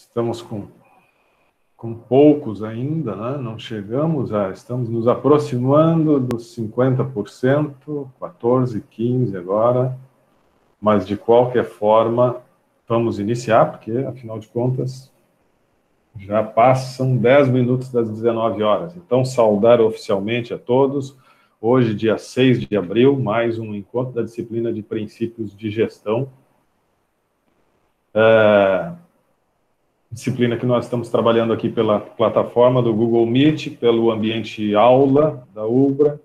estamos com poucos ainda, né? Não chegamos estamos nos aproximando dos 50%, 14, 15 agora, mas de qualquer forma, vamos iniciar, porque, afinal de contas, já passam 10 minutos das 19 horas. Então, saudar oficialmente a todos. Hoje, dia 6 de abril, mais um encontro da disciplina de princípios de gestão. Disciplina que nós estamos trabalhando aqui pela plataforma do Google Meet, pelo ambiente aula da UBRA,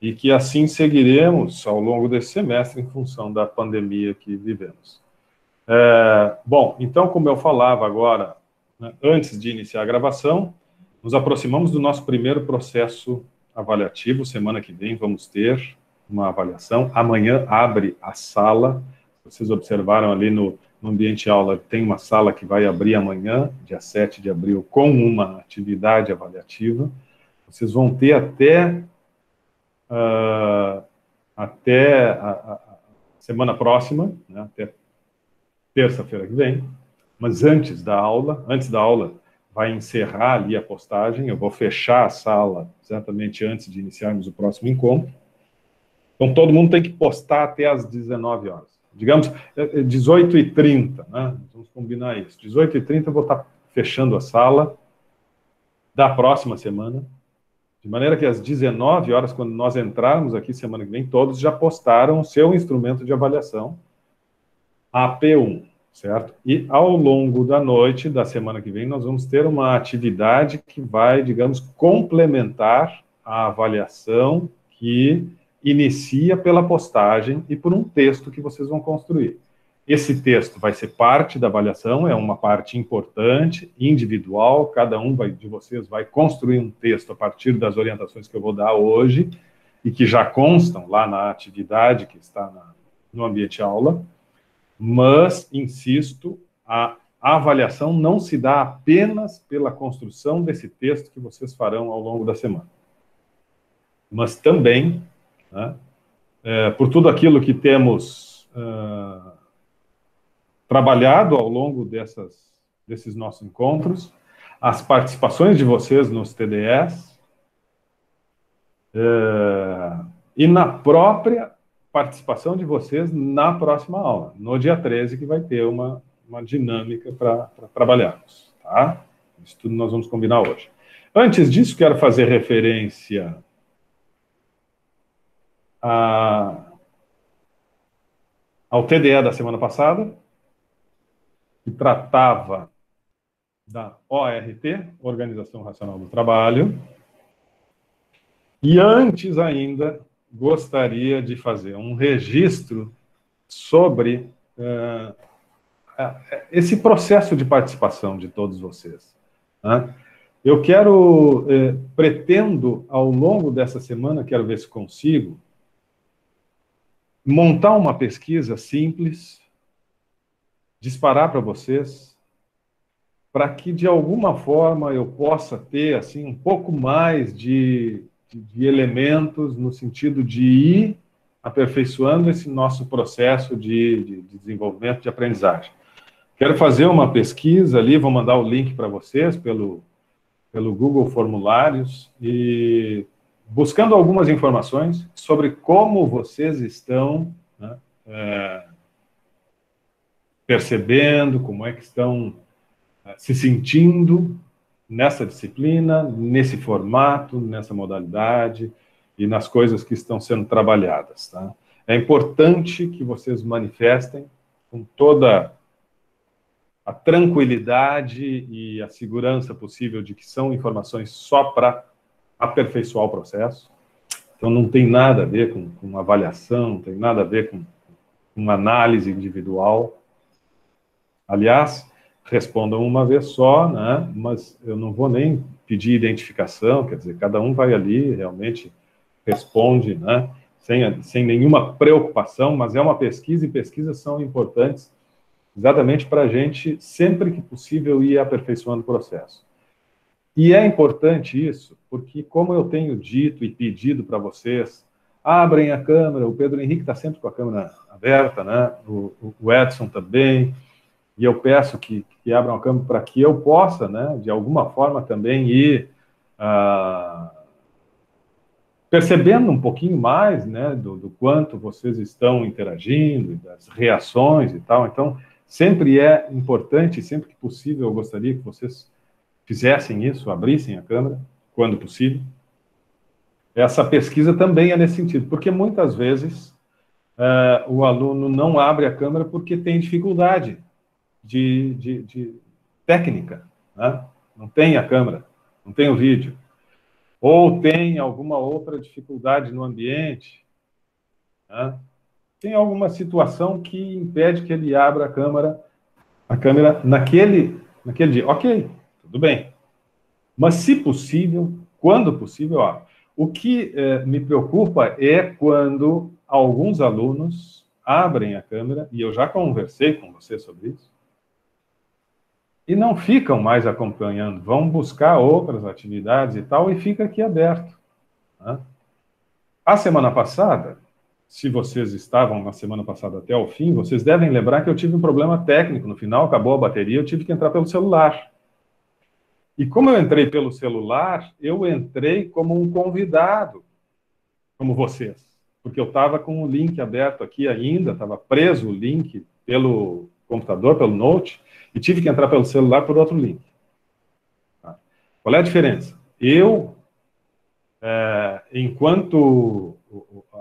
e que assim seguiremos ao longo desse semestre em função da pandemia que vivemos. Bom, então, como eu falava agora, né, antes de iniciar a gravação, nos aproximamos do nosso primeiro processo avaliativo. Semana que vem vamos ter uma avaliação. Amanhã abre a sala. Vocês observaram ali no ambiente aula, tem uma sala que vai abrir amanhã, dia 7 de abril, com uma atividade avaliativa. Vocês vão ter até a semana próxima, né, até terça-feira que vem, mas antes da aula vai encerrar ali a postagem, eu vou fechar a sala exatamente antes de iniciarmos o próximo encontro. Então, todo mundo tem que postar até às 19 horas. Digamos, 18h30, né? Vamos combinar isso. 18h30 eu vou estar fechando a sala da próxima semana, de maneira que às 19 horas, quando nós entrarmos aqui semana que vem, todos já postaram o seu instrumento de avaliação, AP1, certo? E ao longo da noite da semana que vem, nós vamos ter uma atividade que vai, digamos, complementar a avaliação que inicia pela postagem e por um texto que vocês vão construir. Esse texto vai ser parte da avaliação, é uma parte importante, individual, cada um de vocês vai construir um texto a partir das orientações que eu vou dar hoje e que já constam lá na atividade que está no ambiente aula, mas, insisto, a avaliação não se dá apenas pela construção desse texto que vocês farão ao longo da semana, mas também, né, por tudo aquilo que temos trabalhado ao longo desses nossos encontros, as participações de vocês nos TDEs, e na própria participação de vocês na próxima aula, no dia 13, que vai ter uma dinâmica para trabalharmos, tá? Isso tudo nós vamos combinar hoje. Antes disso, quero fazer referência ao TDE da semana passada, que tratava da ORT, Organização Racional do Trabalho, e antes ainda gostaria de fazer um registro sobre esse processo de participação de todos vocês, né? Eu pretendo, ao longo dessa semana, quero ver se consigo, montar uma pesquisa simples, disparar para vocês, para que, de alguma forma, eu possa ter assim, um pouco mais de elementos no sentido de ir aperfeiçoando esse nosso processo de desenvolvimento de aprendizagem. Quero fazer uma pesquisa ali, vou mandar o link para vocês pelo Google Formulários, e buscando algumas informações sobre como vocês estão, né, percebendo, como é que estão se sentindo nessa disciplina, nesse formato, nessa modalidade e nas coisas que estão sendo trabalhadas, tá? É importante que vocês manifestem com toda a tranquilidade e a segurança possível de que são informações só para aperfeiçoar o processo. Então, não tem nada a ver com avaliação, não tem nada a ver com análise individual. Aliás, respondam uma vez só, né? Mas eu não vou nem pedir identificação, quer dizer, cada um vai ali, realmente responde, né? Sem nenhuma preocupação, mas é uma pesquisa, e pesquisas são importantes exatamente para a gente, sempre que possível, ir aperfeiçoando o processo. E é importante isso, porque, como eu tenho dito e pedido para vocês, abrem a câmera, o Pedro Henrique está sempre com a câmera aberta, né? O Edson também, e eu peço que abram a câmera para que eu possa, né, de alguma forma também ir percebendo um pouquinho mais, né, do quanto vocês estão interagindo, das reações e tal. Então, sempre é importante, sempre que possível, eu gostaria que vocês fizessem isso, abrissem a câmera, quando possível. Essa pesquisa também é nesse sentido, porque muitas vezes o aluno não abre a câmera porque tem dificuldade de técnica, né? Não tem a câmera, não tem o vídeo, ou tem alguma outra dificuldade no ambiente, né? Tem alguma situação que impede que ele abra a câmera naquele dia. Ok, tudo bem. Mas, se possível, quando possível, o que me preocupa é quando alguns alunos abrem a câmera, e eu já conversei com você sobre isso, e não ficam mais acompanhando, vão buscar outras atividades e tal, e fica aqui aberto, né? A semana passada, se vocês estavam na semana passada até o fim, vocês devem lembrar que eu tive um problema técnico no final, acabou a bateria, eu tive que entrar pelo celular. E como eu entrei pelo celular, eu entrei como um convidado, como vocês, porque eu estava com o link aberto aqui ainda, estava preso o link pelo computador, pelo Note, e tive que entrar pelo celular por outro link. Tá? Qual é a diferença? Eu, enquanto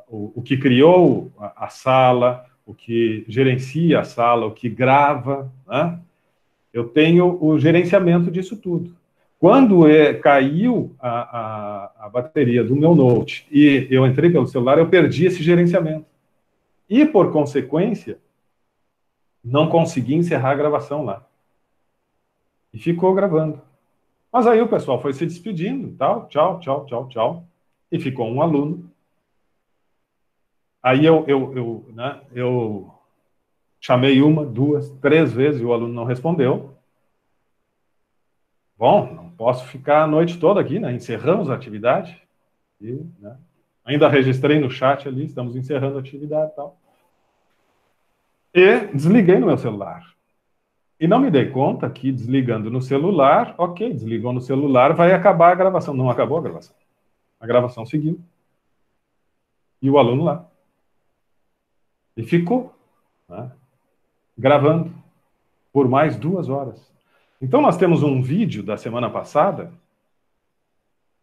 o que criou a sala, o que gerencia a sala, o que grava, né? Eu tenho o gerenciamento disso tudo. Quando caiu a bateria do meu Note e eu entrei pelo celular, eu perdi esse gerenciamento. E, por consequência, não consegui encerrar a gravação lá. E ficou gravando. Mas aí o pessoal foi se despedindo, tal, tchau, tchau, tchau, tchau. E ficou um aluno. Aí eu chamei uma, duas, três vezes e o aluno não respondeu. Bom, não posso ficar a noite toda aqui, né? Encerramos a atividade. E, né, ainda registrei no chat ali, estamos encerrando a atividade e tal. E desliguei no meu celular. E não me dei conta que desligando no celular, ok, desligou no celular, vai acabar a gravação. Não acabou a gravação. A gravação seguiu. E o aluno lá. E ficou, né, gravando por mais 2 horas. Então, nós temos um vídeo da semana passada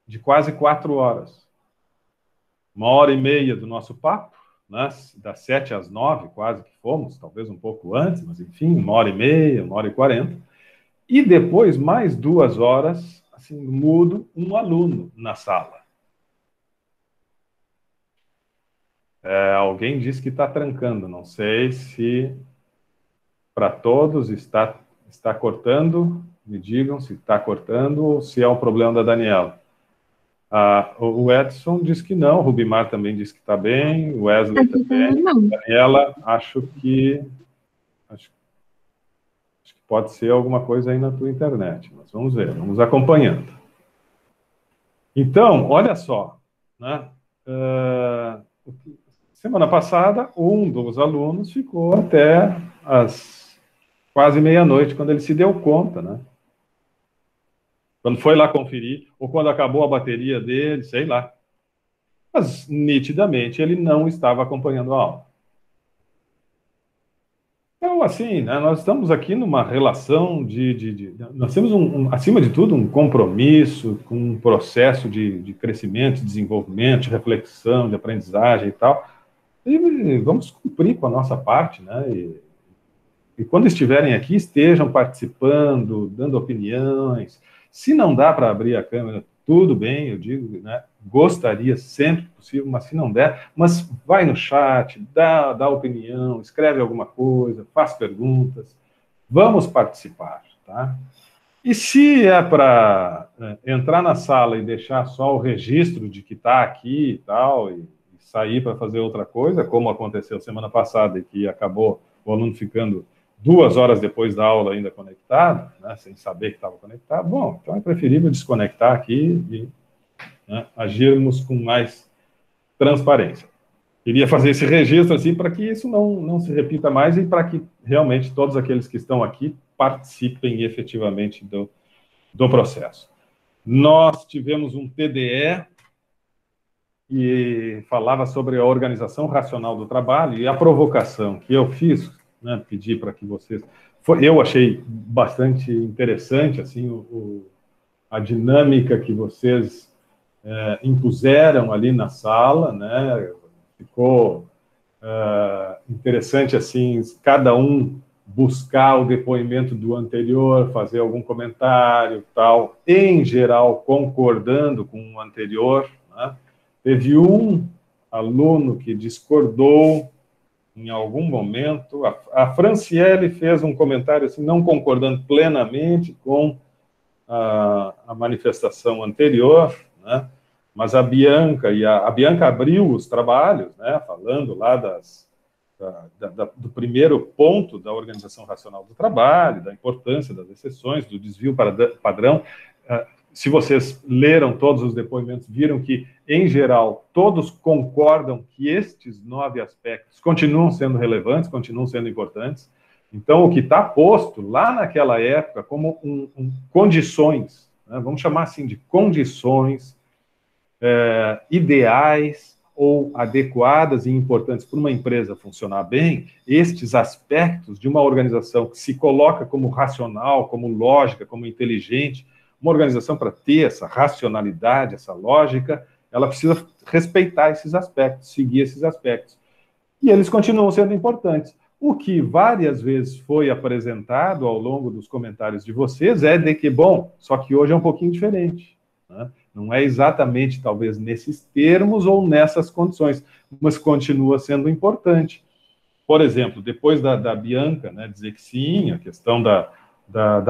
de quase 4 horas. 1h30 do nosso papo, né, das 7 às 9, quase que fomos, talvez um pouco antes, mas enfim, 1h30, 1h40. E depois, mais 2 horas, assim, mudo, um aluno na sala. Alguém disse que está trancando, não sei se para todos está cortando, me digam se está cortando ou se é um problema da Daniela. O Edson disse que não, o Rubimar também disse que está bem, o Wesley também. Daniela, acho que pode ser alguma coisa aí na tua internet, mas vamos ver, vamos acompanhando. Então, olha só, né? Semana passada, um dos alunos ficou até as quase meia-noite, quando ele se deu conta, né? Quando foi lá conferir, ou quando acabou a bateria dele, sei lá. Mas, nitidamente, ele não estava acompanhando a aula. Então, assim, né, nós estamos aqui numa relação nós temos, acima de tudo, um compromisso com um processo de crescimento, de desenvolvimento, de reflexão, de aprendizagem e tal, e vamos cumprir com a nossa parte, né? E quando estiverem aqui, estejam participando, dando opiniões. Se não dá para abrir a câmera, tudo bem, eu digo, né? Gostaria sempre que possível, mas se não der, mas vai no chat, dá opinião, escreve alguma coisa, faz perguntas, vamos participar, tá? E se é para entrar na sala e deixar só o registro de que está aqui e tal, e sair para fazer outra coisa, como aconteceu semana passada e que acabou o aluno ficando 2 horas depois da aula ainda conectado, né, sem saber que estava conectado, bom, então é preferível desconectar aqui e, né, agirmos com mais transparência. queria fazer esse registro assim para que isso não se repita mais e para que realmente todos aqueles que estão aqui participem efetivamente do processo. Nós tivemos um TDE e falava sobre a organização racional do trabalho, e a provocação que eu fiz, né, pedi para que vocês... eu achei bastante interessante assim, a dinâmica que vocês impuseram ali na sala, né? Ficou interessante assim, cada um buscar o depoimento do anterior, fazer algum comentário, tal, em geral concordando com o anterior, né? Teve um aluno que discordou em algum momento. A Franciele fez um comentário assim, não concordando plenamente com a manifestação anterior, né? Mas a Bianca abriu os trabalhos, né? Falando lá do primeiro ponto da organização racional do trabalho, da importância das exceções, do desvio padrão. Se vocês leram todos os depoimentos, viram que, em geral, todos concordam que estes 9 aspectos continuam sendo relevantes, continuam sendo importantes. Então, o que está posto lá naquela época como condições, né, vamos chamar assim de condições ideais ou adequadas e importantes para uma empresa funcionar bem, estes aspectos de uma organização que se coloca como racional, como lógica, como inteligente, uma organização, para ter essa racionalidade, essa lógica, ela precisa respeitar esses aspectos, seguir esses aspectos. E eles continuam sendo importantes. O que várias vezes foi apresentado ao longo dos comentários de vocês é de que, bom, só que hoje é um pouquinho diferente, né? Não é exatamente, talvez, nesses termos ou nessas condições, mas continua sendo importante. Por exemplo, depois da Bianca, né, dizer que sim, a questão da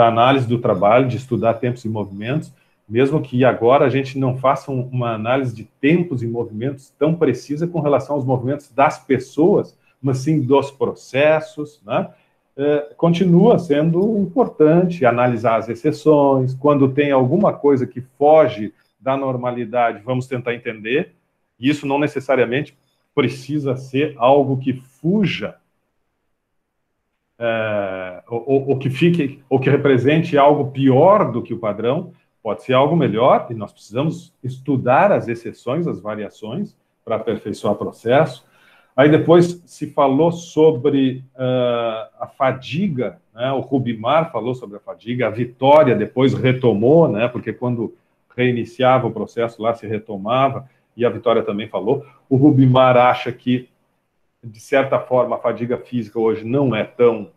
análise do trabalho, de estudar tempos e movimentos, mesmo que agora a gente não faça uma análise de tempos e movimentos tão precisa com relação aos movimentos das pessoas, mas sim dos processos, né? Continua sendo importante analisar as exceções. Quando tem alguma coisa que foge da normalidade, vamos tentar entender. Isso não necessariamente precisa ser algo que fuja ou que fique, ou que represente algo pior do que o padrão. Pode ser algo melhor, e nós precisamos estudar as exceções, as variações, para aperfeiçoar o processo. Aí depois se falou sobre a fadiga, né? O Rubimar falou sobre a fadiga, a Vitória depois retomou, né? Porque quando reiniciava o processo lá se retomava, e a Vitória também falou. O Rubimar acha que, de certa forma, a fadiga física hoje não é tão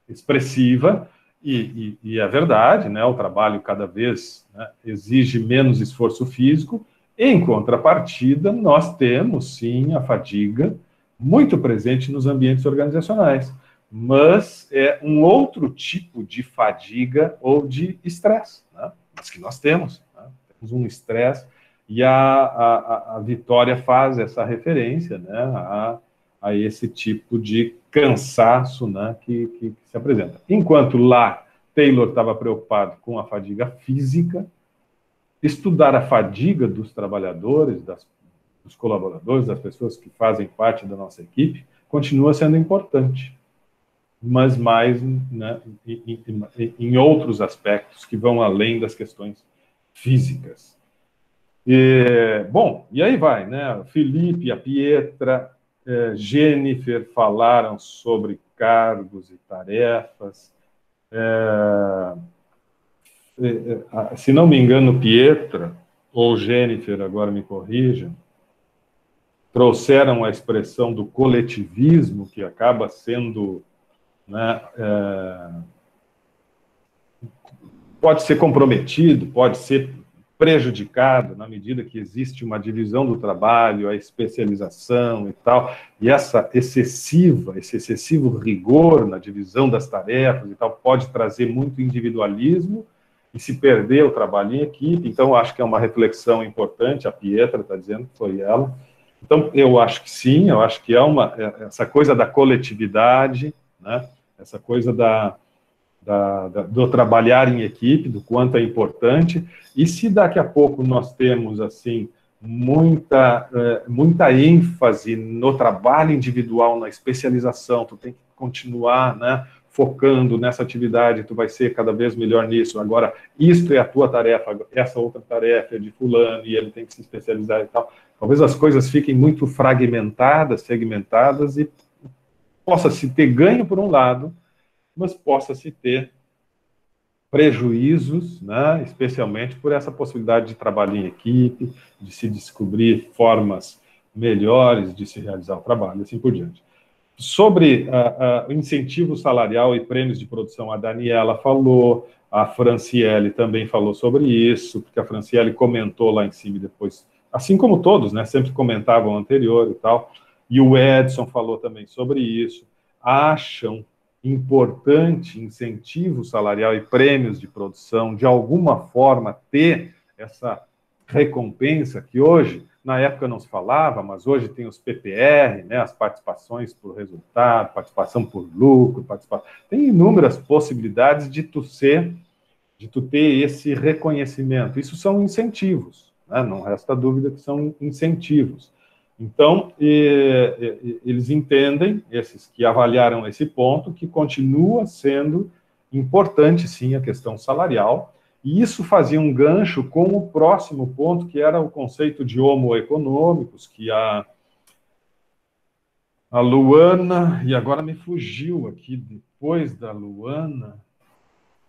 expressiva, e é verdade, né? O trabalho cada vez, né, exige menos esforço físico. Em contrapartida, nós temos, sim, a fadiga muito presente nos ambientes organizacionais, mas é um outro tipo de fadiga ou de estresse, né? Mas que nós temos, né? Temos um estresse, e a Vitória faz essa referência, né, a esse tipo de cansaço, né, que se apresenta. Enquanto lá, Taylor estava preocupado com a fadiga física. Estudar a fadiga dos trabalhadores, dos colaboradores, das pessoas que fazem parte da nossa equipe, continua sendo importante, mas mais, né, em outros aspectos que vão além das questões físicas. Bom, e aí vai, né? Felipe, a Pietra, Jennifer falaram sobre cargos e tarefas. Se não me engano, Pietra ou Jennifer, agora me corrijam, trouxeram a expressão do coletivismo, que acaba sendo, né, pode ser comprometido, pode ser prejudicado na medida que existe uma divisão do trabalho, a especialização e tal, e esse excessivo rigor na divisão das tarefas e tal pode trazer muito individualismo e se perder o trabalho em equipe. Então, acho que é uma reflexão importante, a Pietra está dizendo que foi ela. Então, eu acho que sim, eu acho que essa coisa da coletividade, né, essa coisa do trabalhar em equipe, do quanto é importante. E se daqui a pouco nós temos, assim, muita ênfase no trabalho individual, na especialização. Tu tem que continuar, né, focando nessa atividade, tu vai ser cada vez melhor nisso. Agora, isto é a tua tarefa, essa outra tarefa é de fulano, e ele tem que se especializar e tal. Talvez as coisas fiquem muito fragmentadas, segmentadas, e possa-se ter ganho por um lado, mas possa-se ter prejuízos, né, especialmente por essa possibilidade de trabalho em equipe, de se descobrir formas melhores de se realizar o trabalho, assim por diante. Sobre o incentivo salarial e prêmios de produção, a Daniela falou, a Franciele também falou sobre isso, porque a Franciele comentou lá em cima e depois, assim como todos, né, sempre comentavam anterior e tal, e o Edson falou também sobre isso, acham importante incentivo salarial e prêmios de produção, de alguma forma ter essa recompensa que hoje, na época não se falava, mas hoje tem os PPR, né, as participações por resultado, participação por lucro, tem inúmeras possibilidades de tu ter esse reconhecimento. Isso são incentivos, né? Não resta dúvida que são incentivos. Então, eles entendem, esses que avaliaram esse ponto, que continua sendo importante, sim, a questão salarial, e isso fazia um gancho com o próximo ponto, que era o conceito de homo econômicos, que a Luana, e agora me fugiu aqui, depois da Luana,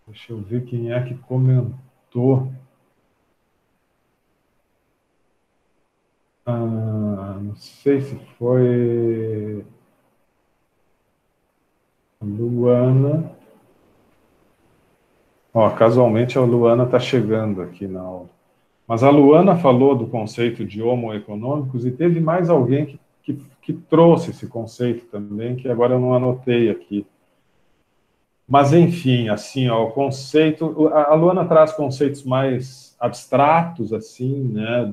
deixa eu ver quem é que comentou. Não sei se foi a Luana. Ó, casualmente a Luana está chegando aqui na aula. Mas a Luana falou do conceito de homo econômicos e teve mais alguém que trouxe esse conceito também, que agora eu não anotei aqui. Mas, enfim, assim, ó, o conceito... A Luana traz conceitos mais abstratos, assim, né,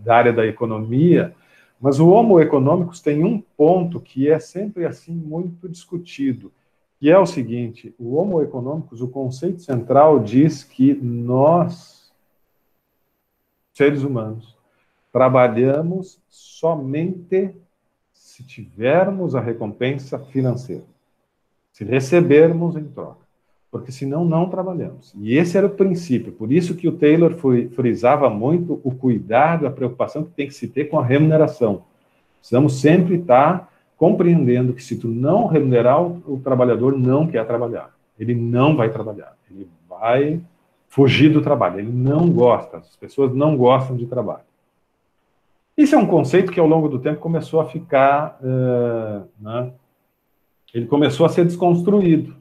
da área da economia, mas o Homo econômicos tem um ponto que é sempre, assim, muito discutido, que é o seguinte: o Homo econômicos, o conceito central diz que nós, seres humanos, trabalhamos somente se tivermos a recompensa financeira, se recebermos em troca, porque senão não trabalhamos. E esse era o princípio, por isso que o Taylor frisava muito o cuidado, a preocupação que tem que se ter com a remuneração. Precisamos sempre estar compreendendo que se tu não remunerar, o trabalhador não quer trabalhar. Ele não vai trabalhar. Ele vai fugir do trabalho. Ele não gosta. As pessoas não gostam de trabalho. Isso é um conceito que, ao longo do tempo, começou a ficar... né? Ele começou a ser desconstruído.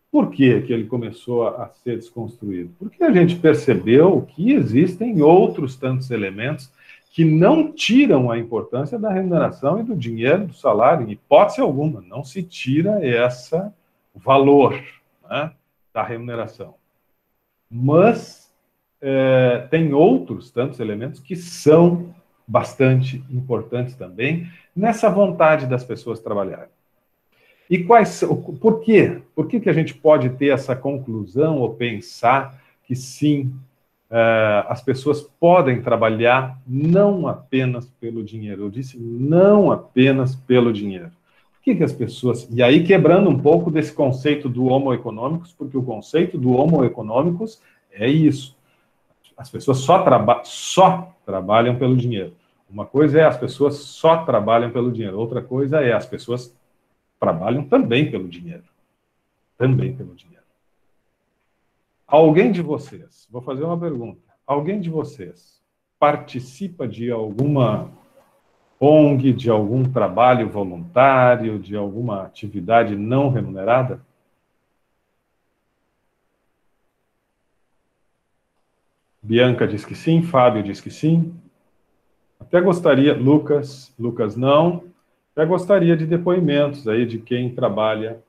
Por que ele começou a ser desconstruído? Porque a gente percebeu que existem outros tantos elementos que não tiram a importância da remuneração e do dinheiro, do salário, em hipótese alguma. Não se tira esse valor, né, da remuneração. Mas tem outros tantos elementos que são bastante importantes também nessa vontade das pessoas trabalharem. E por quê? Por que a gente pode ter essa conclusão ou pensar que sim, as pessoas podem trabalhar não apenas pelo dinheiro? Eu disse não apenas pelo dinheiro. Por que as pessoas... E aí quebrando um pouco desse conceito do homo econômicos, porque o conceito do homo econômicos é isso. As pessoas só trabalham pelo dinheiro. Uma coisa é as pessoas só trabalham pelo dinheiro. Outra coisa é as pessoas trabalham também pelo dinheiro. Também pelo dinheiro. Alguém de vocês, vou fazer uma pergunta. Alguém de vocês participa de alguma ONG, de algum trabalho voluntário, de alguma atividade não remunerada? Bianca diz que sim, Fábio diz que sim. Até gostaria, Lucas não, até gostaria de depoimentos aí de quem trabalha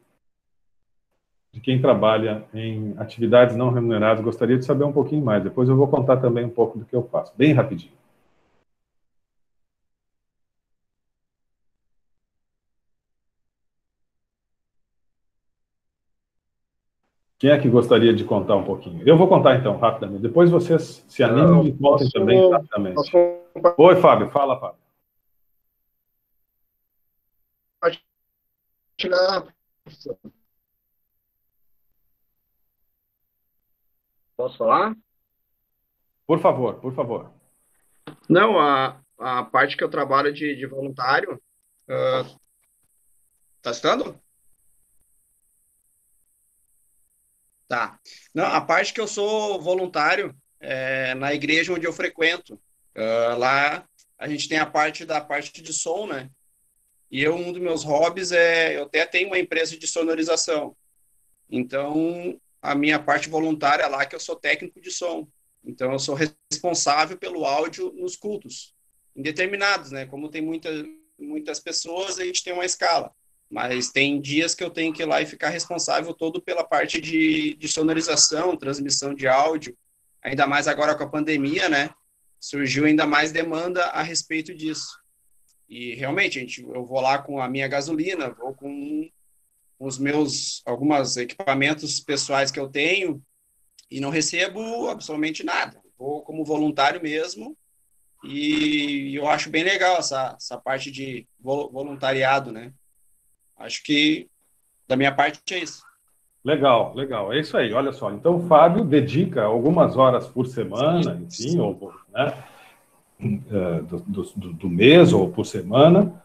em atividades não remuneradas. Gostaria de saber um pouquinho mais. Depois eu vou contar também um pouco do que eu faço, bem rapidinho. Quem é que gostaria de contar um pouquinho? Eu vou contar, então, rapidamente. Depois vocês se animam e contem também rapidamente. Oi, Fábio. Fala, Fábio. Posso falar? Por favor, por favor. Não, a parte que eu trabalho de voluntário, tá escutando? Tá. Não, a parte que eu sou voluntário é na igreja onde eu frequento. Lá a gente tem a parte de som, né? E um dos meus hobbies eu até tenho uma empresa de sonorização. Então, a minha parte voluntária é lá que eu sou técnico de som. Então, eu sou responsável pelo áudio nos cultos, indeterminados, né? Como tem muitas pessoas, a gente tem uma escala. Mas tem dias que eu tenho que ir lá e ficar responsável todo pela parte de sonorização, transmissão de áudio. Ainda mais agora com a pandemia, né? Surgiu ainda mais demanda a respeito disso. E realmente, eu vou lá com a minha gasolina, vou com os meus alguns equipamentos pessoais que eu tenho e não recebo absolutamente nada. Vou como voluntário mesmo e eu acho bem legal essa parte de voluntariado, né? Acho que da minha parte é isso. Legal, legal. É isso aí. Olha só. Então, o Fábio dedica algumas horas por semana, enfim, ou, né, do mês ou por semana,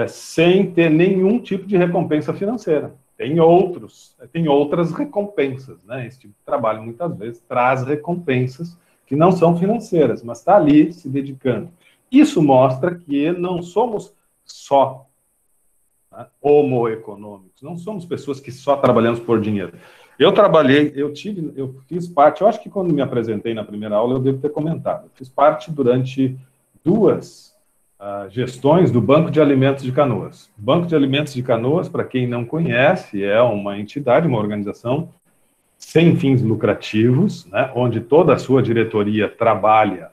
sem ter nenhum tipo de recompensa financeira. Tem outras recompensas, né? Esse tipo de trabalho muitas vezes traz recompensas que não são financeiras, mas está ali se dedicando. Isso mostra que não somos só, né, homo econômicos, não somos pessoas que só trabalhamos por dinheiro. Eu fiz parte, eu acho que quando me apresentei na primeira aula eu devo ter comentado, eu fiz parte durante duas gestões do Banco de Alimentos de Canoas. O Banco de Alimentos de Canoas, para quem não conhece, é uma entidade, uma organização sem fins lucrativos, né, onde toda a sua diretoria trabalha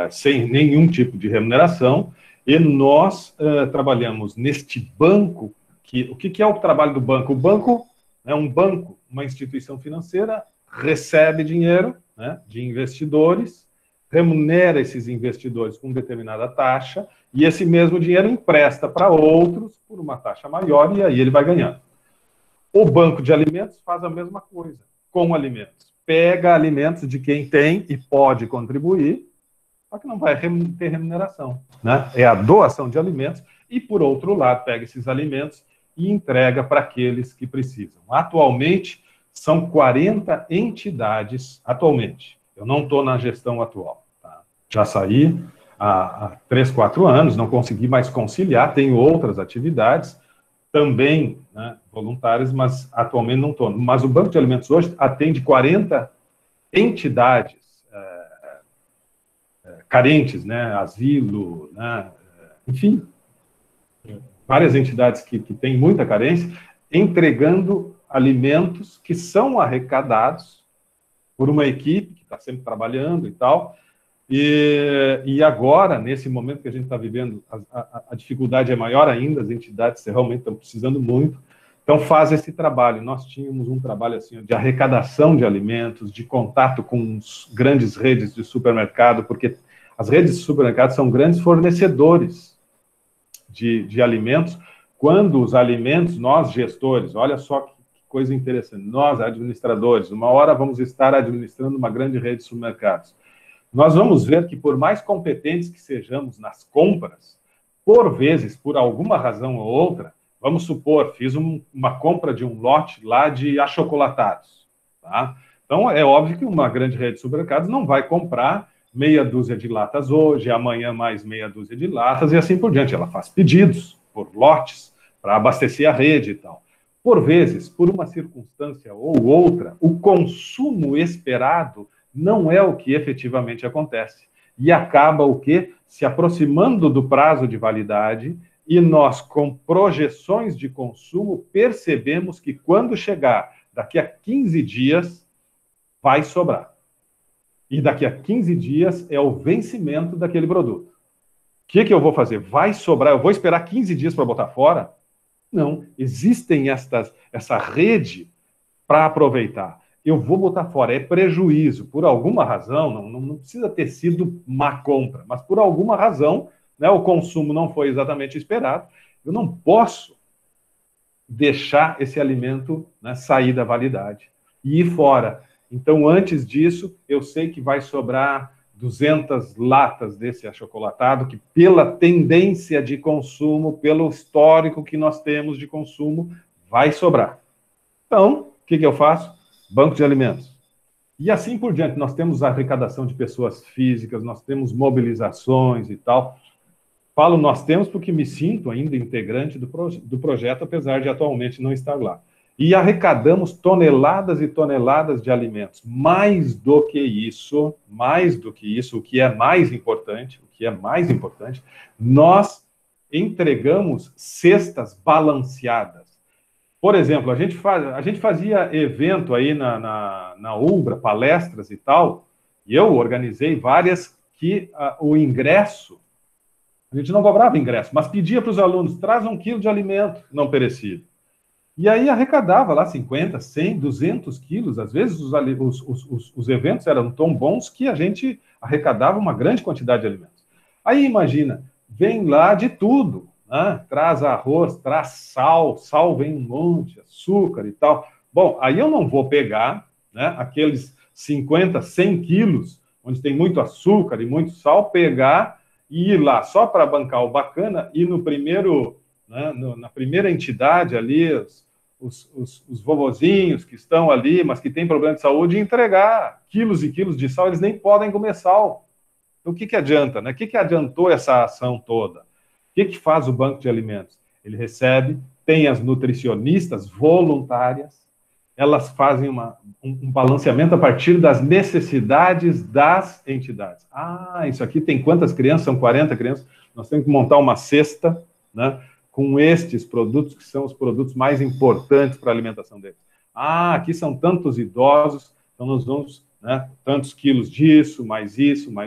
sem nenhum tipo de remuneração, e nós trabalhamos neste banco. O que é o trabalho do banco? O banco é um banco, uma instituição financeira, recebe dinheiro, né, de investidores, remunera esses investidores com determinada taxa, e esse mesmo dinheiro empresta para outros por uma taxa maior, e aí ele vai ganhando. O banco de alimentos faz a mesma coisa com alimentos. Pega alimentos de quem tem e pode contribuir, só que não vai ter remuneração, né? É a doação de alimentos e, por outro lado, pega esses alimentos e entrega para aqueles que precisam. Atualmente, são 40 entidades, atualmente. Eu não estou na gestão atual. Tá? Já saí há 3, 4 anos, não consegui mais conciliar, tenho outras atividades, também, né, voluntárias, mas atualmente não estou. Mas o Banco de Alimentos hoje atende 40 entidades carentes, né, asilo, né, enfim, várias entidades que têm muita carência, entregando alimentos que são arrecadados por uma equipe que está sempre trabalhando e tal, e agora, nesse momento que a gente está vivendo, a dificuldade é maior ainda, as entidades realmente estão precisando muito, então faz esse trabalho. Nós tínhamos um trabalho assim de arrecadação de alimentos, de contato com grandes redes de supermercado, porque as redes de supermercados são grandes fornecedores de alimentos, quando os alimentos, nós gestores, olha só que coisa interessante, nós administradores, uma hora vamos estar administrando uma grande rede de supermercados. Nós vamos ver que por mais competentes que sejamos nas compras, por vezes, por alguma razão ou outra, vamos supor, fiz uma compra de um lote lá de achocolatados, tá? Então, é óbvio que uma grande rede de supermercados não vai comprar meia dúzia de latas hoje, amanhã mais meia dúzia de latas, e assim por diante. Ela faz pedidos por lotes para abastecer a rede e tal. Por vezes, por uma circunstância ou outra, o consumo esperado não é o que efetivamente acontece. E acaba o quê? Se aproximando do prazo de validade, e nós, com projeções de consumo, percebemos que quando chegar daqui a 15 dias, vai sobrar. E daqui a 15 dias é o vencimento daquele produto. O que eu vou fazer? Vai sobrar, eu vou esperar 15 dias para botar fora? Não, existem essa rede para aproveitar. Eu vou botar fora, é prejuízo, por alguma razão, não precisa ter sido má compra, mas por alguma razão, né, o consumo não foi exatamente esperado, eu não posso deixar esse alimento, né, sair da validade e ir fora. Então, antes disso, eu sei que vai sobrar 200 latas desse achocolatado, que pela tendência de consumo, pelo histórico que nós temos de consumo, vai sobrar. Então, o que eu faço? Banco de alimentos. E assim por diante, nós temos arrecadação de pessoas físicas, nós temos mobilizações e tal. Falo nós temos porque me sinto ainda integrante do projeto, apesar de atualmente não estar lá. E arrecadamos toneladas e toneladas de alimentos. Mais do que isso, o que é mais importante, nós entregamos cestas balanceadas. Por exemplo, a gente fazia evento aí na Ubra, palestras e tal, e eu organizei várias que o ingresso, a gente não cobrava ingresso, mas pedia para os alunos, traz 1 quilo de alimento não perecível. E aí arrecadava lá 50, 100, 200 quilos. Às vezes os eventos eram tão bons que a gente arrecadava uma grande quantidade de alimentos. Aí imagina, vem lá de tudo, né? Traz arroz, traz sal vem um monte, açúcar e tal. Bom, aí eu não vou pegar, né, aqueles 50, 100 quilos, onde tem muito açúcar e muito sal, pegar e ir lá só para bancar o bacana e no primeiro, né, na primeira entidade ali, os vovozinhos que estão ali, mas que têm problema de saúde, entregar quilos e quilos de sal, eles nem podem comer sal. Então, o que adianta, né? O que adiantou essa ação toda? O que faz o banco de alimentos? Ele recebe, tem as nutricionistas voluntárias, elas fazem um balanceamento a partir das necessidades das entidades. Ah, isso aqui tem quantas crianças? São 40 crianças. Nós temos que montar uma cesta, né, com estes produtos, que são os produtos mais importantes para a alimentação deles. Ah, aqui são tantos idosos, então nós vamos, né, tantos quilos disso, mais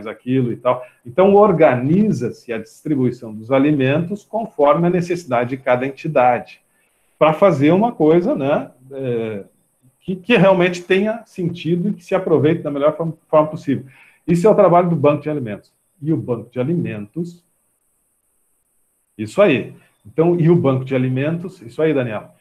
aquilo e tal. Então, organiza-se a distribuição dos alimentos conforme a necessidade de cada entidade, para fazer uma coisa, né, que realmente tenha sentido e que se aproveite da melhor forma possível. Isso é o trabalho do Banco de Alimentos. E o Banco de Alimentos, isso aí. Então, e o Banco de Alimentos, isso aí, Daniel,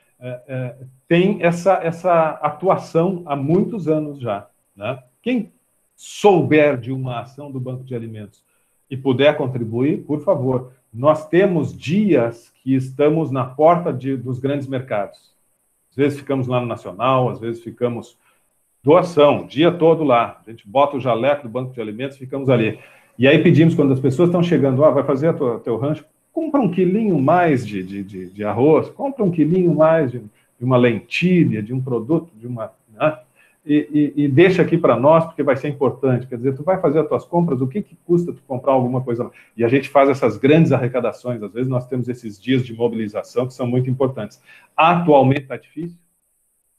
tem essa atuação há muitos anos já, né? Quem souber de uma ação do Banco de Alimentos e puder contribuir, por favor. Nós temos dias que estamos na porta dos grandes mercados. Às vezes ficamos lá no Nacional, às vezes ficamos doação, o dia todo lá. A gente bota o jaleco do Banco de Alimentos e ficamos ali. E aí pedimos, quando as pessoas estão chegando, vai fazer teu rancho, compra 1 quilinho mais de arroz, compra 1 quilinho mais de uma lentilha, de um produto, de uma... Né? E deixa aqui para nós, porque vai ser importante. Quer dizer, tu vai fazer as tuas compras, o que custa tu comprar alguma coisa lá? E a gente faz essas grandes arrecadações. Às vezes nós temos esses dias de mobilização que são muito importantes. Atualmente está difícil,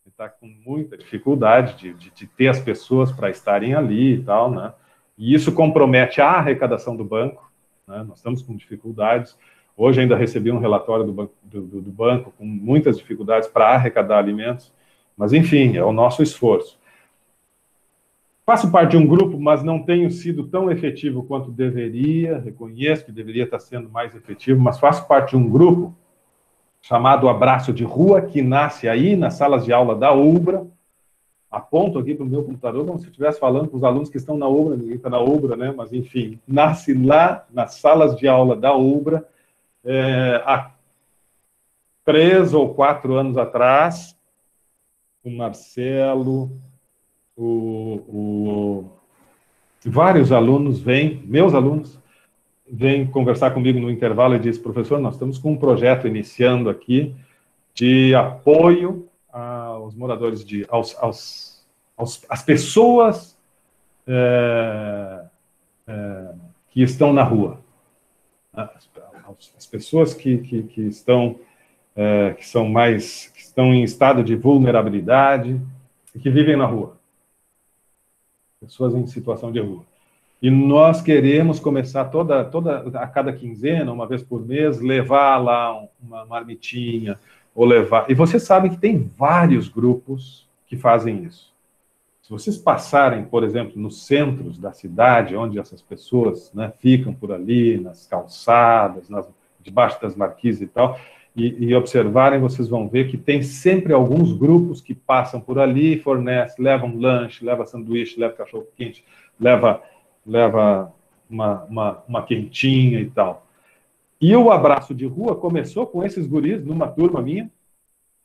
está com muita dificuldade de ter as pessoas para estarem ali e tal, né? E isso compromete a arrecadação do banco, né? Nós estamos com dificuldades. Hoje ainda recebi um relatório do banco com muitas dificuldades para arrecadar alimentos. Mas, enfim, é o nosso esforço. Faço parte de um grupo, mas não tenho sido tão efetivo quanto deveria. Reconheço que deveria estar sendo mais efetivo, mas faço parte de um grupo chamado Abraço de Rua, que nasce aí nas salas de aula da Ubra. Aponto aqui para o meu computador como se eu estivesse falando com os alunos que estão na Ubra, ninguém está na Ubra, né? Mas, enfim, nasce lá nas salas de aula da Ubra, há 3 ou 4 anos atrás. O Marcelo, vários alunos meus alunos, vêm conversar comigo no intervalo e dizem, professor, nós estamos com um projeto iniciando aqui de apoio aos moradores, às pessoas que estão na rua. As pessoas que estão... que estão em estado de vulnerabilidade e que vivem na rua. Pessoas em situação de rua. E nós queremos começar a cada quinzena, uma vez por mês, levar lá uma marmitinha, ou levar... E vocês sabem que tem vários grupos que fazem isso. Se vocês passarem, por exemplo, nos centros da cidade, onde essas pessoas, né, ficam por ali, nas calçadas, debaixo das marquises e tal, e observarem, vocês vão ver que tem sempre alguns grupos que passam por ali, fornecem, levam lanche, levam sanduíche, levam cachorro-quente, leva uma quentinha e tal. E o abraço de rua começou com esses guris, numa turma minha.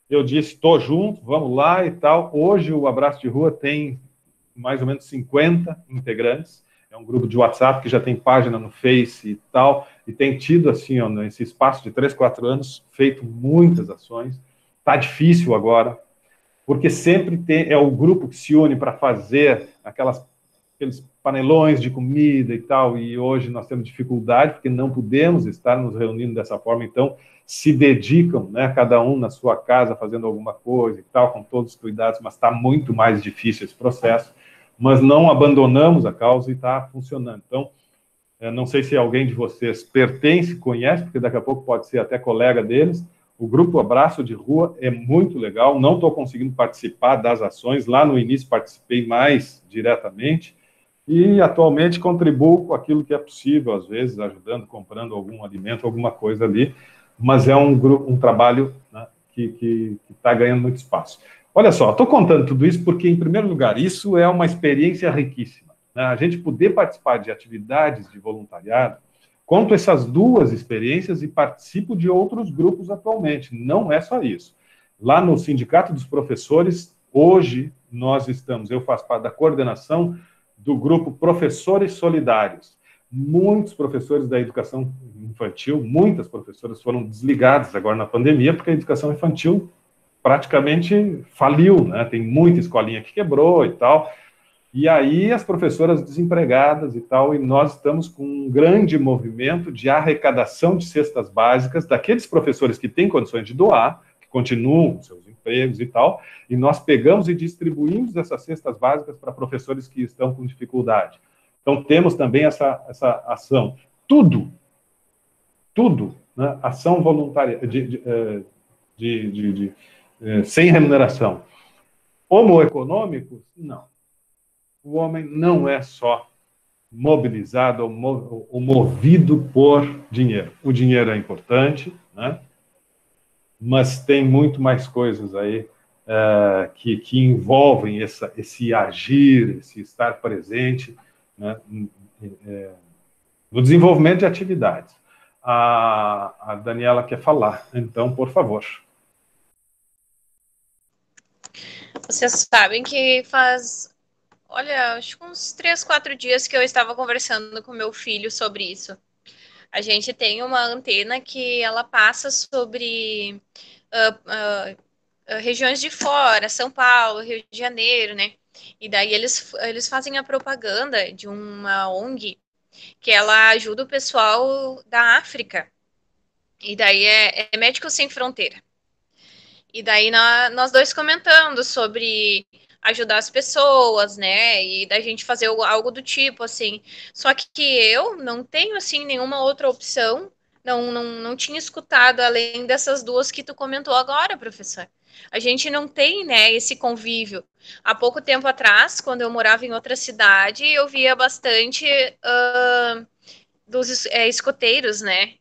Eu disse, estou junto, vamos lá e tal. Hoje o abraço de rua tem mais ou menos 50 integrantes. É um grupo de WhatsApp que já tem página no Face e tal, e tem tido, assim, ó, nesse espaço de 3, 4 anos, feito muitas ações. Está difícil agora, porque sempre é o grupo que se une para fazer aqueles panelões de comida e tal, e hoje nós temos dificuldade, porque não podemos estar nos reunindo dessa forma, então se dedicam, né, cada um na sua casa, fazendo alguma coisa e tal, com todos os cuidados, mas está muito mais difícil esse processo, mas não abandonamos a causa e está funcionando. Então, não sei se alguém de vocês pertence, conhece, porque daqui a pouco pode ser até colega deles. O grupo Abraço de Rua é muito legal, não estou conseguindo participar das ações, lá no início participei mais diretamente, e atualmente contribuo com aquilo que é possível, às vezes ajudando, comprando algum alimento, alguma coisa ali, mas é um trabalho, né, que está ganhando muito espaço. Olha só, estou contando tudo isso porque, em primeiro lugar, isso é uma experiência riquíssima, né? A gente poder participar de atividades de voluntariado, conto essas duas experiências e participo de outros grupos atualmente, não é só isso. Lá no Sindicato dos Professores, hoje eu faço parte da coordenação do grupo Professores Solidários. Muitos professores da educação infantil, muitas professoras foram desligadas agora na pandemia, porque a educação infantil praticamente faliu, né? Tem muita escolinha que quebrou e tal, e aí as professoras desempregadas e tal, e nós estamos com um grande movimento de arrecadação de cestas básicas daqueles professores que têm condições de doar, que continuam com seus empregos e tal, e nós pegamos e distribuímos essas cestas básicas para professores que estão com dificuldade. Então, temos também essa ação. Tudo, né? Ação voluntária, sem remuneração. Homoeconômicos? Não. O homem não é só mobilizado ou movido por dinheiro. O dinheiro é importante, né? Mas tem muito mais coisas aí que envolvem esse agir, esse estar presente, né, no desenvolvimento de atividades. A Daniela quer falar, então, por favor. Vocês sabem que olha, acho que uns 3, 4 dias que eu estava conversando com meu filho sobre isso. A gente tem uma antena que ela passa sobre regiões de fora, São Paulo, Rio de Janeiro, né? E daí eles fazem a propaganda de uma ONG que ela ajuda o pessoal da África. E daí é Médicos Sem Fronteira. E daí nós dois comentando sobre ajudar as pessoas, né? E da gente fazer algo do tipo, assim. Só que eu não tenho, assim, nenhuma outra opção. Não tinha escutado além dessas duas que tu comentou agora, professor. A gente não tem, né, esse convívio. Há pouco tempo atrás, quando eu morava em outra cidade, eu via bastante dos escoteiros, né?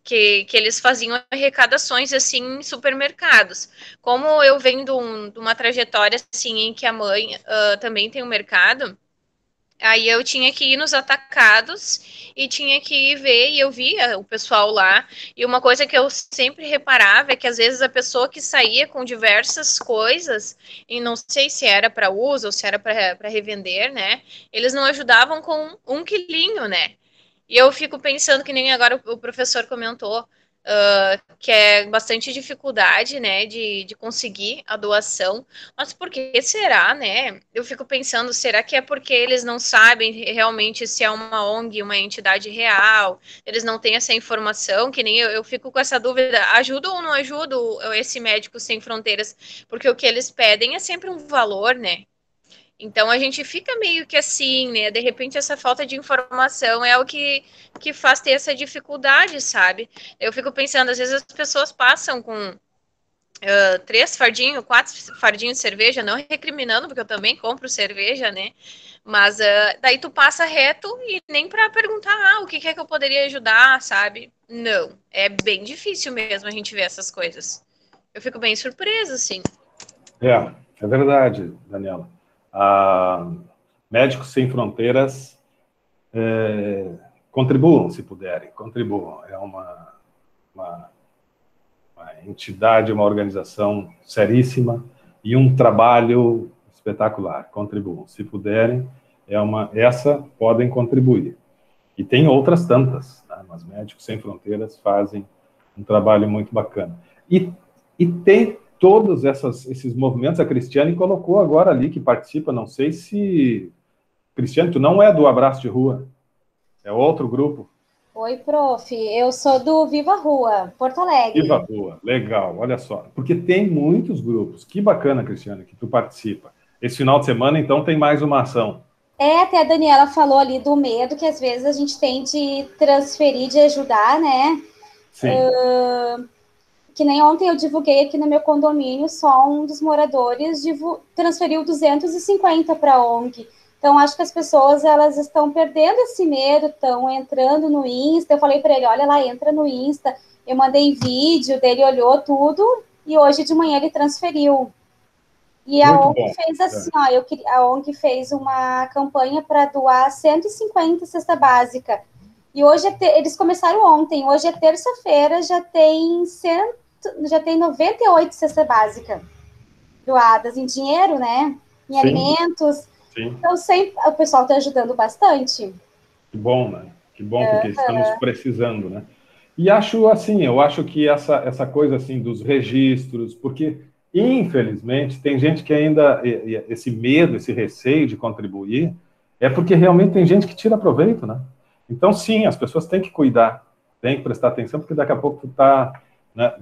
Que eles faziam arrecadações assim em supermercados. Como eu venho de uma trajetória assim em que a mãe também tem um mercado, aí eu tinha que ir nos atacados e tinha que ir ver, e eu via o pessoal lá, e uma coisa que eu sempre reparava é que às vezes a pessoa que saía com diversas coisas, e não sei se era para uso ou se era para revender, né, eles não ajudavam com 1 quilinho, né, e eu fico pensando que nem agora o professor comentou, que é bastante dificuldade, né, de conseguir a doação. Mas por que será, né? Eu fico pensando, será que é porque eles não sabem realmente se é uma ONG, uma entidade real? Eles não têm essa informação, que nem eu fico com essa dúvida, ajuda ou não ajuda esse Médicos Sem Fronteiras? Porque o que eles pedem é sempre um valor, né? Então a gente fica meio que assim, né? De repente essa falta de informação é o que faz ter essa dificuldade, sabe? Eu fico pensando, às vezes as pessoas passam com 3 fardinhos, 4 fardinhos de cerveja, não recriminando, porque eu também compro cerveja, né? Mas daí tu passa reto e nem para perguntar o que é que eu poderia ajudar, sabe? Não, é bem difícil mesmo a gente ver essas coisas. Eu fico bem surpresa, assim. É verdade, Daniela. Médicos Sem Fronteiras contribuam, se puderem, contribuam. É uma entidade, uma organização seríssima e um trabalho espetacular. Contribuam, se puderem. Essa podem contribuir. E tem outras tantas, né? Mas Médicos Sem Fronteiras fazem um trabalho muito bacana. E tem todos esses movimentos. A Cristiane colocou agora ali que participa, não sei se... Cristiane, tu não é do Abraço de Rua, é outro grupo. Oi, prof. Eu sou do Viva Rua, Porto Alegre. Viva Rua, legal, olha só. Porque tem muitos grupos. Que bacana, Cristiane, que tu participa. Esse final de semana, então, tem mais uma ação. Até a Daniela falou ali do medo que às vezes a gente tem de transferir, de ajudar, né? Sim. Que nem ontem eu divulguei aqui no meu condomínio, só um dos moradores transferiu 250 para a ONG. Então, acho que as pessoas, elas estão perdendo esse medo, estão entrando no Insta. Eu falei para ele, olha lá, entra no Insta. Eu mandei vídeo dele, olhou tudo, e hoje de manhã ele transferiu. E a ONG fez assim, a ONG fez uma campanha para doar 150 cesta básica. E hoje, eles começaram ontem, hoje é terça-feira, já tem 98 cesta básica doadas em dinheiro, né? Em Sim. Alimentos. Sim. Então, o pessoal está ajudando bastante. Que bom, né? Que bom, porque estamos precisando, né? E acho assim, eu acho que essa coisa assim dos registros, porque infelizmente tem gente que ainda, esse medo, esse receio de contribuir, é porque realmente tem gente que tira proveito, né? Então, sim, as pessoas têm que cuidar, têm que prestar atenção, porque daqui a pouco tu tá, né,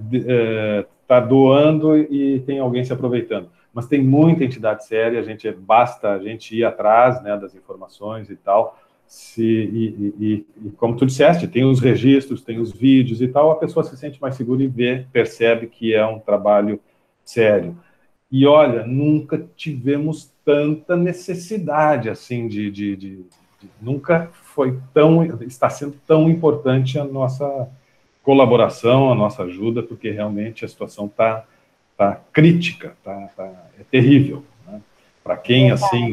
tá doando e tem alguém se aproveitando. Mas tem muita entidade séria, basta a gente ir atrás, né, das informações e tal. E como tu disseste, tem os registros, tem os vídeos e tal, a pessoa se sente mais segura e percebe que é um trabalho sério. E olha, nunca tivemos tanta necessidade assim nunca está sendo tão importante a nossa colaboração, a nossa ajuda, porque realmente a situação está crítica, é terrível, né? Para quem assim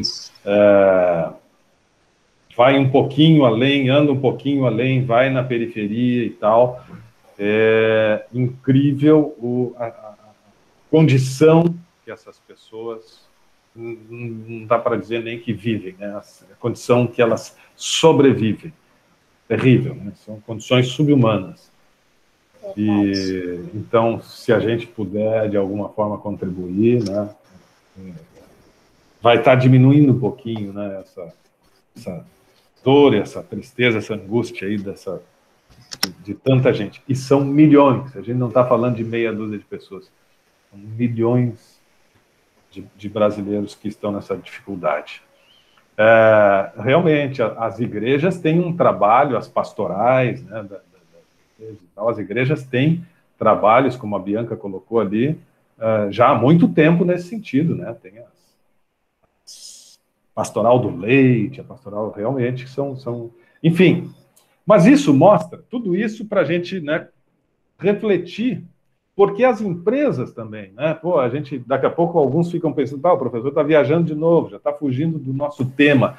vai um pouquinho além, anda um pouquinho além, vai na periferia e tal, é incrível a condição que essas pessoas, não dá para dizer nem que vivem, né? A condição que elas sobrevivem, terrível, né? São condições subhumanas. E então, se a gente puder de alguma forma contribuir, né, vai estar diminuindo um pouquinho, né, essa dor, essa tristeza, essa angústia aí de tanta gente. E são milhões. A gente não está falando de meia dúzia de pessoas. São milhões de brasileiros que estão nessa dificuldade. Realmente, as igrejas têm um trabalho, as pastorais, né, as igrejas têm trabalhos, como a Bianca colocou ali, já há muito tempo nesse sentido, né? Tem a pastoral do leite, a pastoral realmente são... Enfim, mas isso mostra, tudo isso para a gente, né, refletir, porque as empresas também, né? Pô, a gente, daqui a pouco, alguns ficam pensando, o professor está viajando de novo, já está fugindo do nosso tema.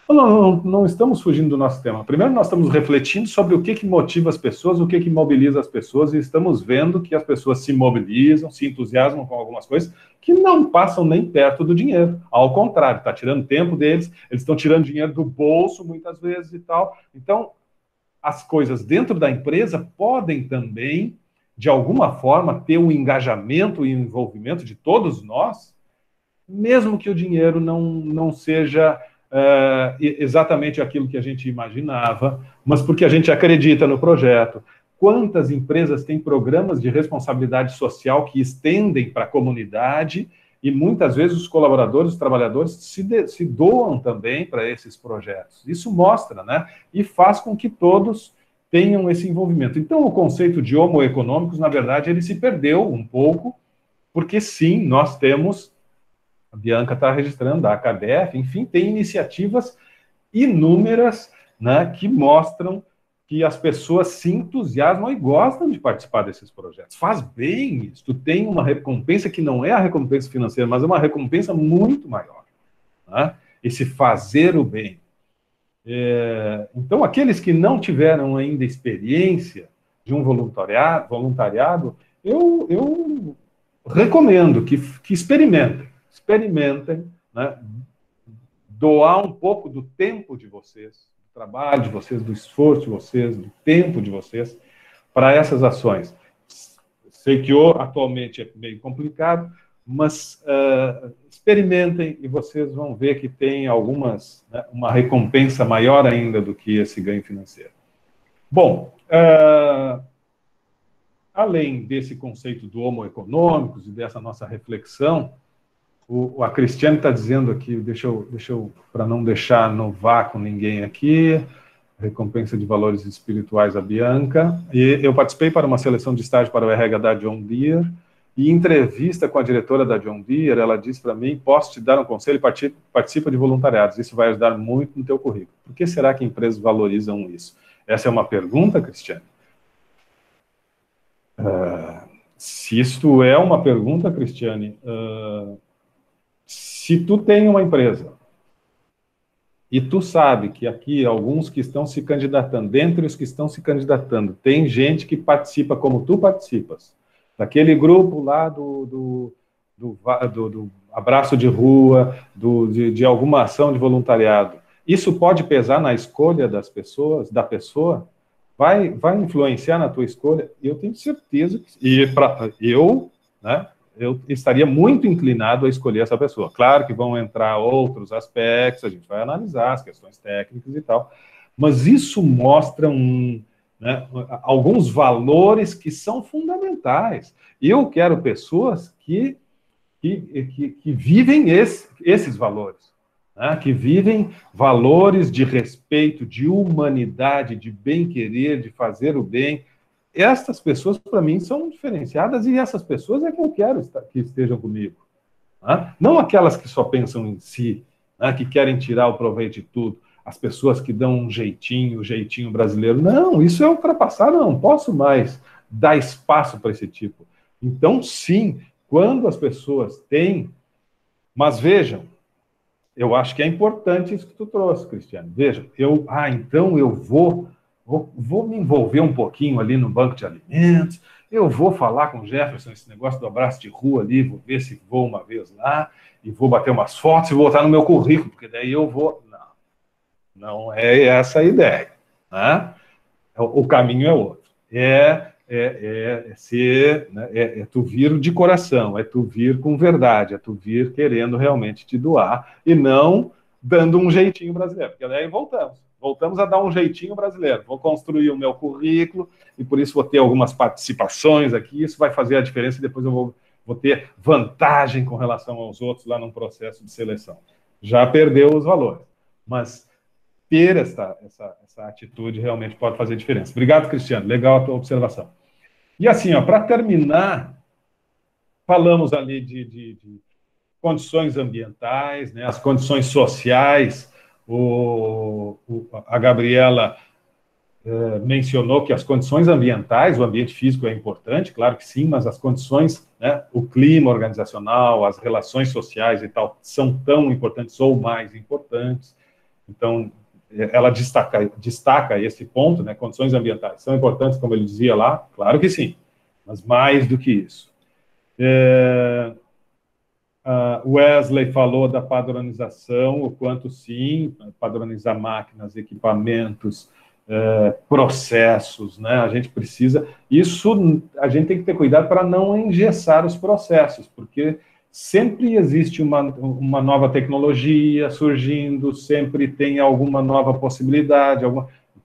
Não estamos fugindo do nosso tema. Primeiro, nós estamos refletindo sobre o que motiva as pessoas, o que mobiliza as pessoas, e estamos vendo que as pessoas se mobilizam, se entusiasmam com algumas coisas que não passam nem perto do dinheiro. Ao contrário, está tirando tempo deles, eles estão tirando dinheiro do bolso, muitas vezes, e tal. Então, as coisas dentro da empresa podem também, de alguma forma, ter um engajamento e envolvimento de todos nós, mesmo que o dinheiro não seja... exatamente aquilo que a gente imaginava, mas porque a gente acredita no projeto. Quantas empresas têm programas de responsabilidade social que estendem para a comunidade e muitas vezes os colaboradores, os trabalhadores se doam também para esses projetos. Isso mostra, né? E faz com que todos tenham esse envolvimento. Então, o conceito de homo econômicos, na verdade, ele se perdeu um pouco, porque sim, nós temos, a Bianca está registrando, a AKBF, enfim, tem iniciativas inúmeras, né, que mostram que as pessoas se entusiasmam e gostam de participar desses projetos. Faz bem isso. Tu tem uma recompensa que não é a recompensa financeira, mas é uma recompensa muito maior, né? Esse fazer o bem. Então, aqueles que não tiveram ainda experiência de um voluntariado, eu recomendo que experimentem, né? Doar um pouco do tempo de vocês, trabalho de vocês, do esforço de vocês, do tempo de vocês, para essas ações. Sei que atualmente é meio complicado, mas experimentem e vocês vão ver que tem algumas, né, uma recompensa maior ainda do que esse ganho financeiro. Bom, além desse conceito do homo econômicos e dessa nossa reflexão, a Cristiane está dizendo aqui, deixa eu para não deixar no vácuo ninguém aqui, recompensa de valores espirituais a Bianca, e eu participei para uma seleção de estágio para o RH da John Deere, e em entrevista com a diretora da John Deere, ela disse para mim, posso te dar um conselho, participa de voluntariados, isso vai ajudar muito no teu currículo. Por que será que empresas valorizam isso? Essa é uma pergunta, Cristiane? Se isto é uma pergunta, Cristiane, se tu tem uma empresa e tu sabe que aqui alguns que estão se candidatando, dentre os que estão se candidatando, tem gente que participa como tu participas, daquele grupo lá do abraço de rua, de alguma ação de voluntariado, isso pode pesar na escolha das pessoas, da pessoa? Vai influenciar na tua escolha? Eu tenho certeza que... eu estaria muito inclinado a escolher essa pessoa. Claro que vão entrar outros aspectos, a gente vai analisar as questões técnicas e tal, mas isso mostra alguns valores que são fundamentais. Eu quero pessoas que vivem esses valores, né? Que vivem valores de respeito, de humanidade, de bem-querer, de fazer o bem. Estas pessoas, para mim, são diferenciadas e essas pessoas é que eu quero que estejam comigo. Né? Não aquelas que só pensam em si, né? Que querem tirar o proveito de tudo. As pessoas que dão um jeitinho brasileiro. Não, isso é ultrapassado, não posso mais dar espaço para esse tipo. Então, sim, quando as pessoas têm... Mas vejam, eu acho que é importante isso que tu trouxe, Cristiano. Veja, então eu vou me envolver um pouquinho ali no banco de alimentos, eu vou falar com o Jefferson esse negócio do abraço de rua ali, vou ver se vou uma vez lá, e vou bater umas fotos e vou botar no meu currículo, porque daí eu vou... Não é essa a ideia, né? O caminho é outro. É tu vir de coração, é tu vir com verdade, é tu vir querendo realmente te doar, e não dando um jeitinho brasileiro, porque daí voltamos a dar um jeitinho brasileiro. Vou construir o meu currículo e por isso vou ter algumas participações aqui. Isso vai fazer a diferença e depois eu vou ter vantagem com relação aos outros lá num processo de seleção. Já perdeu os valores. Mas ter essa atitude realmente pode fazer diferença. Obrigado, Cristiano. Legal a tua observação. E assim, para terminar, falamos ali de condições ambientais, né, as condições sociais. A Gabriela mencionou que as condições ambientais, o ambiente físico é importante, claro que sim, mas as condições, né, o clima organizacional, as relações sociais e tal, são tão importantes ou mais importantes. Então, ela destaca esse ponto, né, condições ambientais são importantes, como ele dizia lá, claro que sim, mas mais do que isso. Wesley falou da padronização, o quanto sim, padronizar máquinas, equipamentos, processos, né? A gente precisa... Isso a gente tem que ter cuidado para não engessar os processos, porque sempre existe uma nova tecnologia surgindo, sempre tem alguma nova possibilidade,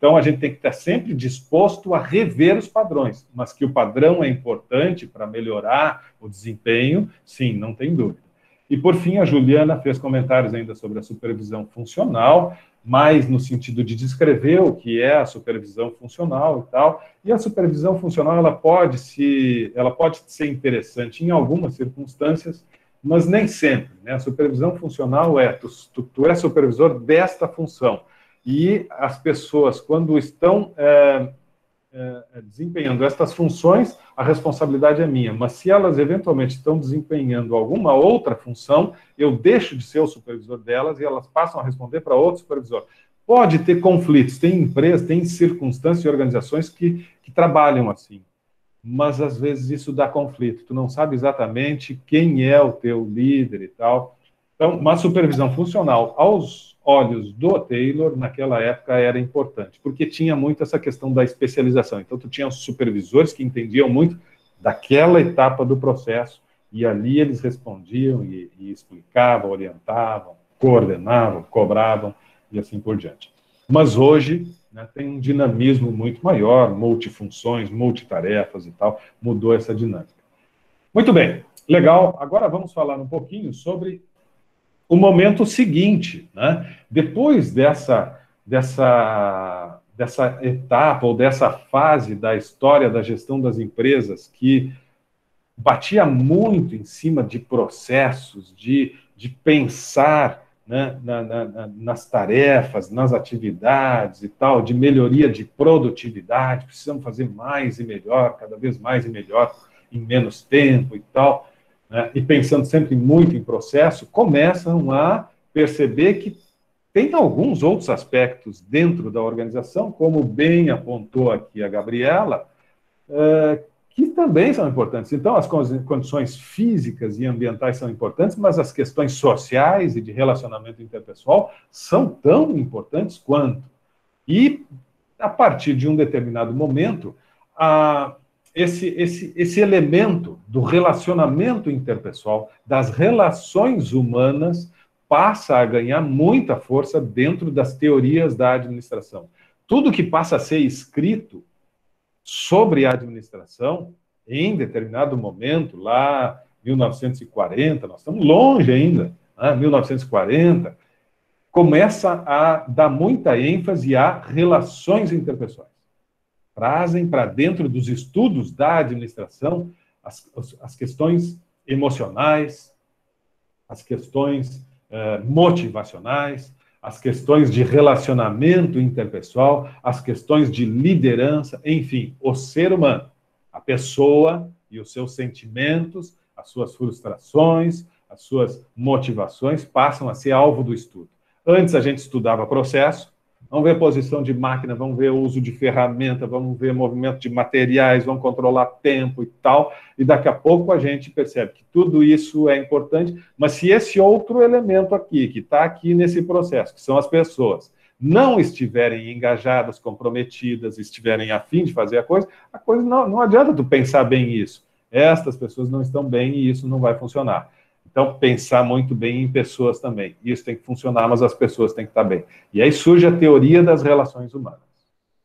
Então, a gente tem que estar sempre disposto a rever os padrões, mas que o padrão é importante para melhorar o desempenho, sim, não tem dúvida. E, por fim, a Juliana fez comentários ainda sobre a supervisão funcional, mais no sentido de descrever o que é a supervisão funcional e tal. E a supervisão funcional, ela pode ser interessante em algumas circunstâncias, mas nem sempre, né? A supervisão funcional tu é supervisor desta função. E as pessoas, quando estão desempenhando estas funções, a responsabilidade é minha. Mas se elas eventualmente estão desempenhando alguma outra função, eu deixo de ser o supervisor delas e elas passam a responder para outro supervisor. Pode ter conflitos, tem empresas, tem circunstâncias e organizações que trabalham assim. Mas às vezes isso dá conflito. Tu não sabe exatamente quem é o teu líder e tal. Então, uma supervisão funcional aos olhos do Taylor, naquela época, era importante, porque tinha muito essa questão da especialização. Então, tu tinha os supervisores que entendiam muito daquela etapa do processo, e ali eles respondiam e explicavam, orientavam, coordenavam, cobravam, e assim por diante. Mas hoje, né, tem um dinamismo muito maior, multifunções, multitarefas e tal, mudou essa dinâmica. Muito bem, legal. Agora vamos falar um pouquinho sobre o momento seguinte, né? Depois dessa etapa ou dessa fase da história da gestão das empresas que batia muito em cima de processos, de pensar, né, nas tarefas, nas atividades e tal, de melhoria de produtividade, precisamos fazer mais e melhor, cada vez mais e melhor, em menos tempo e tal, né, e pensando sempre muito em processo, começam a perceber que tem alguns outros aspectos dentro da organização, como bem apontou aqui a Gabriela, que também são importantes. Então, as condições físicas e ambientais são importantes, mas as questões sociais e de relacionamento interpessoal são tão importantes quanto. E, a partir de um determinado momento, esse elemento do relacionamento interpessoal, das relações humanas, passa a ganhar muita força dentro das teorias da administração. Tudo que passa a ser escrito sobre a administração, em determinado momento, lá 1940, nós estamos longe ainda, né, 1940, começa a dar muita ênfase a relações interpessoais. Trazem para dentro dos estudos da administração as questões emocionais, as questões motivacionais, as questões de relacionamento interpessoal, as questões de liderança, enfim, o ser humano, a pessoa e os seus sentimentos, as suas frustrações, as suas motivações passam a ser alvo do estudo. Antes a gente estudava processo, vamos ver posição de máquina, vamos ver o uso de ferramenta, vamos ver movimento de materiais, vamos controlar tempo e tal, e daqui a pouco a gente percebe que tudo isso é importante, mas se esse outro elemento aqui, que está aqui nesse processo, que são as pessoas, não estiverem engajadas, comprometidas, estiverem a fim de fazer a coisa não adianta tu pensar bem isso. Estas pessoas não estão bem e isso não vai funcionar. Então, pensar muito bem em pessoas também. Isso tem que funcionar, mas as pessoas têm que estar bem. E aí surge a teoria das relações humanas.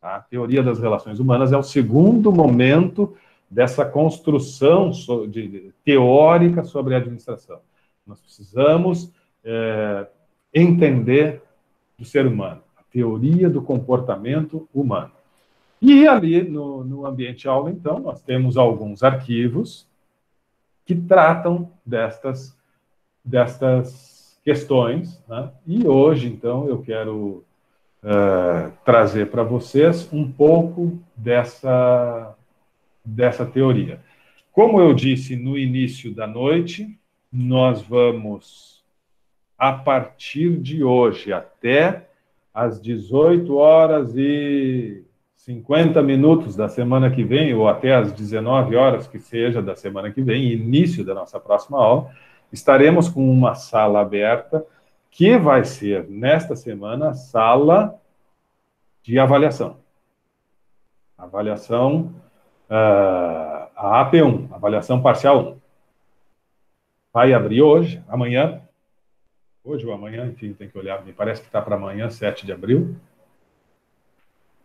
Tá? A teoria das relações humanas é o segundo momento dessa construção teórica sobre a administração. Nós precisamos entender o ser humano, a teoria do comportamento humano. E ali, no ambiente aula, então, nós temos alguns arquivos que tratam destas questões, né? E hoje, então, eu quero trazer para vocês um pouco dessa teoria. Como eu disse no início da noite, nós vamos, a partir de hoje, até às 18h50 da semana que vem, ou até às 19 horas que seja da semana que vem, início da nossa próxima aula, estaremos com uma sala aberta que vai ser, nesta semana, sala de avaliação. Avaliação, a AP1, avaliação parcial 1. Vai abrir hoje, amanhã, hoje ou amanhã, enfim, tem que olhar, me parece que está para amanhã, 7 de abril,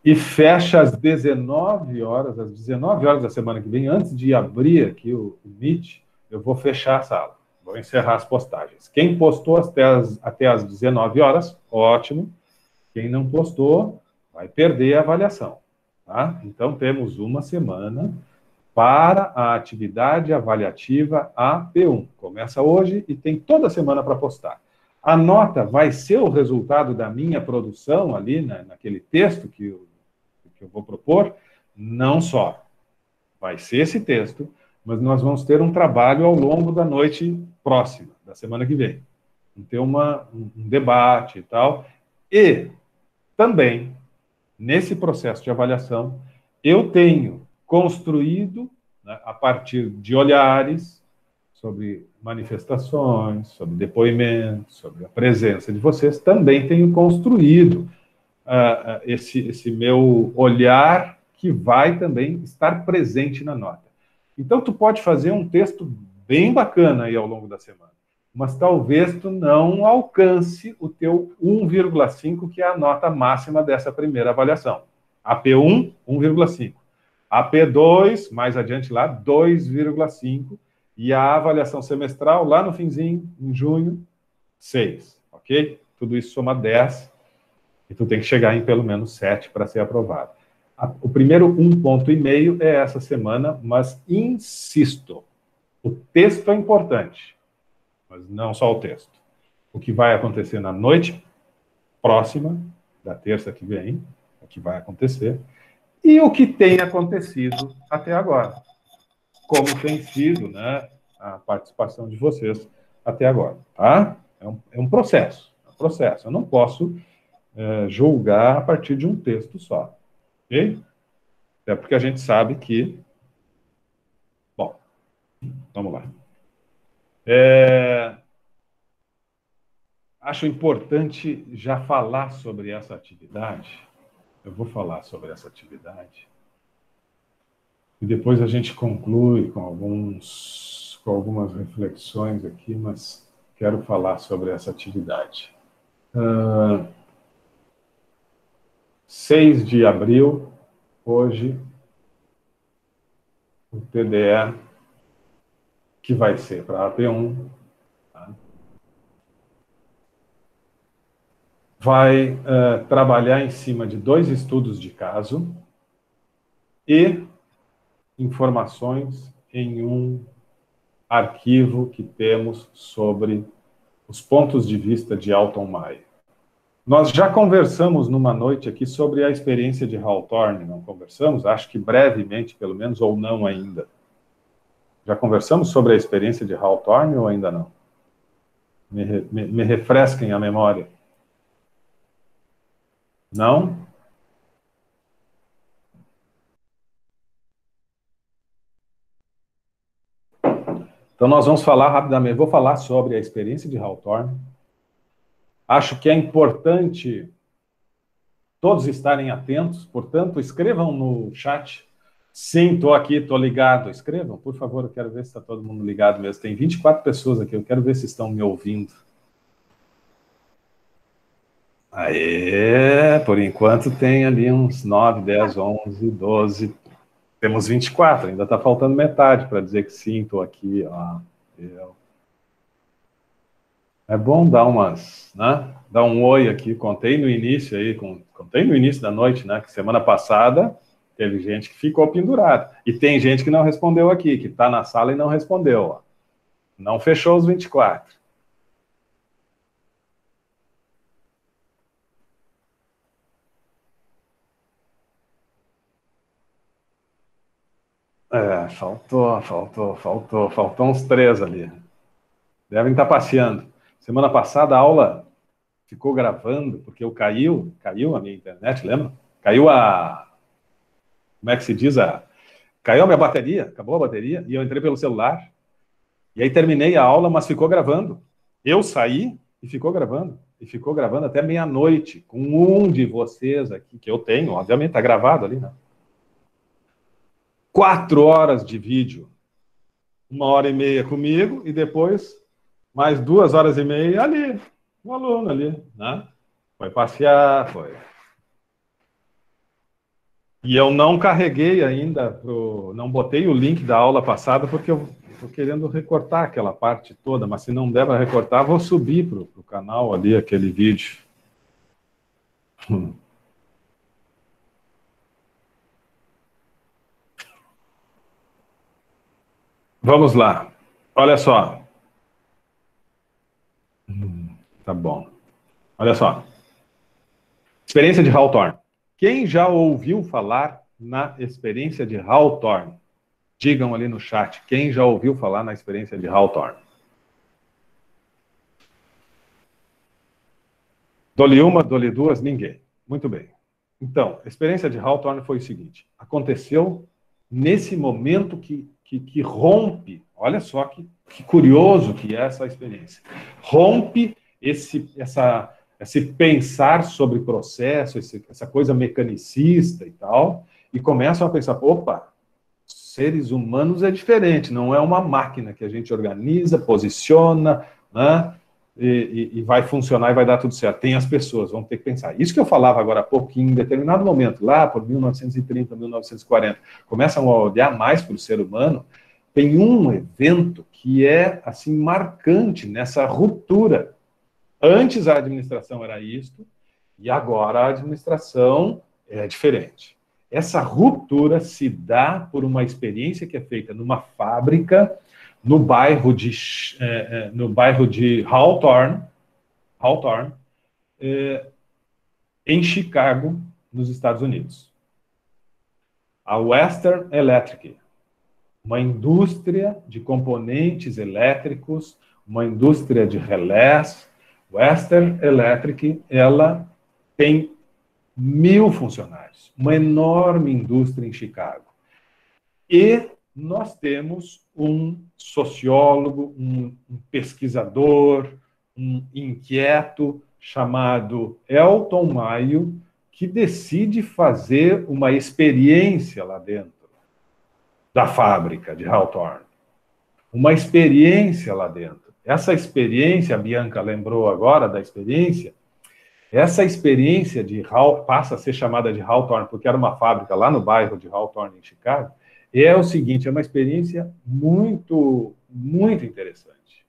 e fecha às 19 horas, da semana que vem, antes de abrir aqui o Meet, eu vou fechar a sala. vou encerrar as postagens. Quem postou até as 19 horas, ótimo. Quem não postou, vai perder a avaliação. Tá? Então, temos uma semana para a atividade avaliativa AP1. Começa hoje e tem toda semana para postar. A nota vai ser o resultado da minha produção ali, naquele texto que eu vou propor? Não só. Vai ser esse texto, mas nós vamos ter um trabalho ao longo da noite próxima, da semana que vem. Vamos ter um debate e tal. E também, nesse processo de avaliação, eu tenho construído, né, a partir de olhares sobre manifestações, sobre depoimentos, sobre a presença de vocês, também tenho construído esse meu olhar que vai também estar presente na nota. Então, tu pode fazer um texto bem bacana aí ao longo da semana, mas talvez tu não alcance o teu 1,5, que é a nota máxima dessa primeira avaliação. AP1, 1,5. AP2, mais adiante lá, 2,5. E a avaliação semestral, lá no finzinho, em junho, 6. Ok? Tudo isso soma 10. E tu tem que chegar em pelo menos 7 para ser aprovado. O primeiro 1,5 ponto é essa semana, mas insisto, o texto é importante, mas não só o texto. O que vai acontecer na noite próxima, da terça que vem, o que vai acontecer, e o que tem acontecido até agora. Como tem sido, né, a participação de vocês até agora. Tá? É um processo. É um processo. Eu não posso julgar a partir de um texto só. Ok? Até porque a gente sabe que... Bom, vamos lá. Acho importante já falar sobre essa atividade. Eu vou falar sobre essa atividade. E depois a gente conclui com algumas reflexões aqui, mas quero falar sobre essa atividade. 6 de abril, hoje, o TDE, que vai ser para a AP1, tá? Vai trabalhar em cima de 2 estudos de caso e informações em um arquivo que temos sobre os pontos de vista de Alton Maia. Nós já conversamos numa noite aqui sobre a experiência de Hawthorne, não conversamos? Acho que brevemente, pelo menos, ou não ainda. Já conversamos sobre a experiência de Hawthorne ou ainda não? Me refresquem a memória. Não? Então, nós vamos falar rapidamente. Vou falar sobre a experiência de Hawthorne. Acho que é importante todos estarem atentos, portanto, escrevam no chat. Sim, estou aqui, estou ligado. Escrevam, por favor, eu quero ver se está todo mundo ligado mesmo. Tem 24 pessoas aqui, eu quero ver se estão me ouvindo. Aê, por enquanto tem ali uns 9, 10, 11, 12... Temos 24, ainda está faltando metade para dizer que sim, estou aqui. Ó. É bom dar né? Dar um oi aqui. Contei no início da noite, né? Que semana passada teve gente que ficou pendurada. E tem gente que não respondeu aqui, que está na sala e não respondeu. Ó. Não fechou os 24. Faltou uns 3 ali. Devem estar passeando. Semana passada a aula ficou gravando, porque caiu a minha internet, lembra? Caiu como é que se diz? Caiu a minha bateria, acabou a bateria, e eu entrei pelo celular. E aí terminei a aula, mas ficou gravando. Eu saí e ficou gravando. E ficou gravando até meia-noite, com um de vocês aqui, que eu tenho, obviamente, está gravado ali, né? 4 horas de vídeo, 1h30 comigo, e depois mais 2h30 ali, um aluno ali, né? Foi passear, foi. E eu não carreguei ainda, não botei o link da aula passada, porque Estou querendo recortar aquela parte toda, mas se não der para recortar, vou subir para o canal ali, aquele vídeo. Vamos lá. Olha só. Tá bom. Olha só. Experiência de Hawthorne. Quem já ouviu falar na experiência de Hawthorne? Digam ali no chat, quem já ouviu falar na experiência de Hawthorne? Dou-lhe uma, dou-lhe duas, ninguém. Muito bem. Então, a experiência de Hawthorne foi o seguinte, aconteceu nesse momento que rompe, olha só que curioso que é essa experiência, rompe esse pensar sobre processo, essa coisa mecanicista e tal, e começam a pensar, opa, seres humanos é diferente, não é uma máquina que a gente organiza, posiciona, né, e vai funcionar e vai dar tudo certo. Tem as pessoas, vão ter que pensar. Isso que eu falava agora há pouco, em determinado momento, lá por 1930, 1940, começam a olhar mais para o ser humano, tem um evento que é, assim, marcante nessa ruptura. Antes a administração era isto, e agora a administração é diferente. Essa ruptura se dá por uma experiência que é feita numa fábrica no bairro de Hawthorne, em Chicago, nos Estados Unidos. A Western Electric, uma indústria de componentes elétricos, uma indústria de relés. Western Electric, ela tem 1.000 funcionários, uma enorme indústria em Chicago. E nós temos um sociólogo, um pesquisador, um inquieto, chamado Elton Mayo, que decide fazer uma experiência lá dentro da fábrica de Hawthorne. Uma experiência lá dentro. Essa experiência, a Bianca lembrou agora da experiência, essa experiência passa a ser chamada de Hawthorne, porque era uma fábrica lá no bairro de Hawthorne, em Chicago, é o seguinte, é uma experiência muito, muito interessante.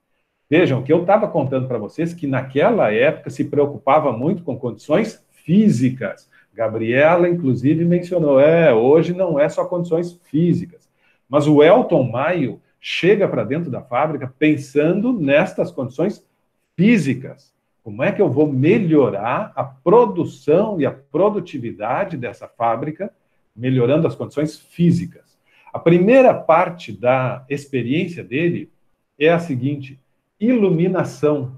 Vejam, que eu estava contando para vocês que naquela época se preocupava muito com condições físicas. Gabriela, inclusive, mencionou, hoje não é só condições físicas. Mas o Elton Mayo chega para dentro da fábrica pensando nestas condições físicas. Como é que eu vou melhorar a produção e a produtividade dessa fábrica, melhorando as condições físicas? A primeira parte da experiência dele é a seguinte: iluminação.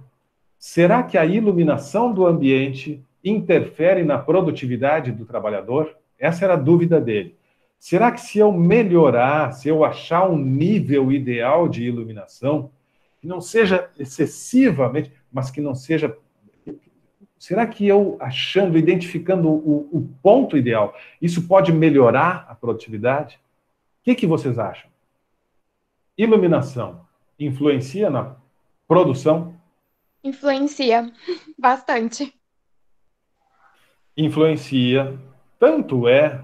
Será que a iluminação do ambiente interfere na produtividade do trabalhador? Essa era a dúvida dele. Será que se eu melhorar, se eu achar um nível ideal de iluminação, que não seja excessivamente, mas que não seja... Será que eu achando, identificando o ponto ideal, isso pode melhorar a produtividade? O que vocês acham? Iluminação influencia na produção? Influencia bastante. Influencia. Tanto é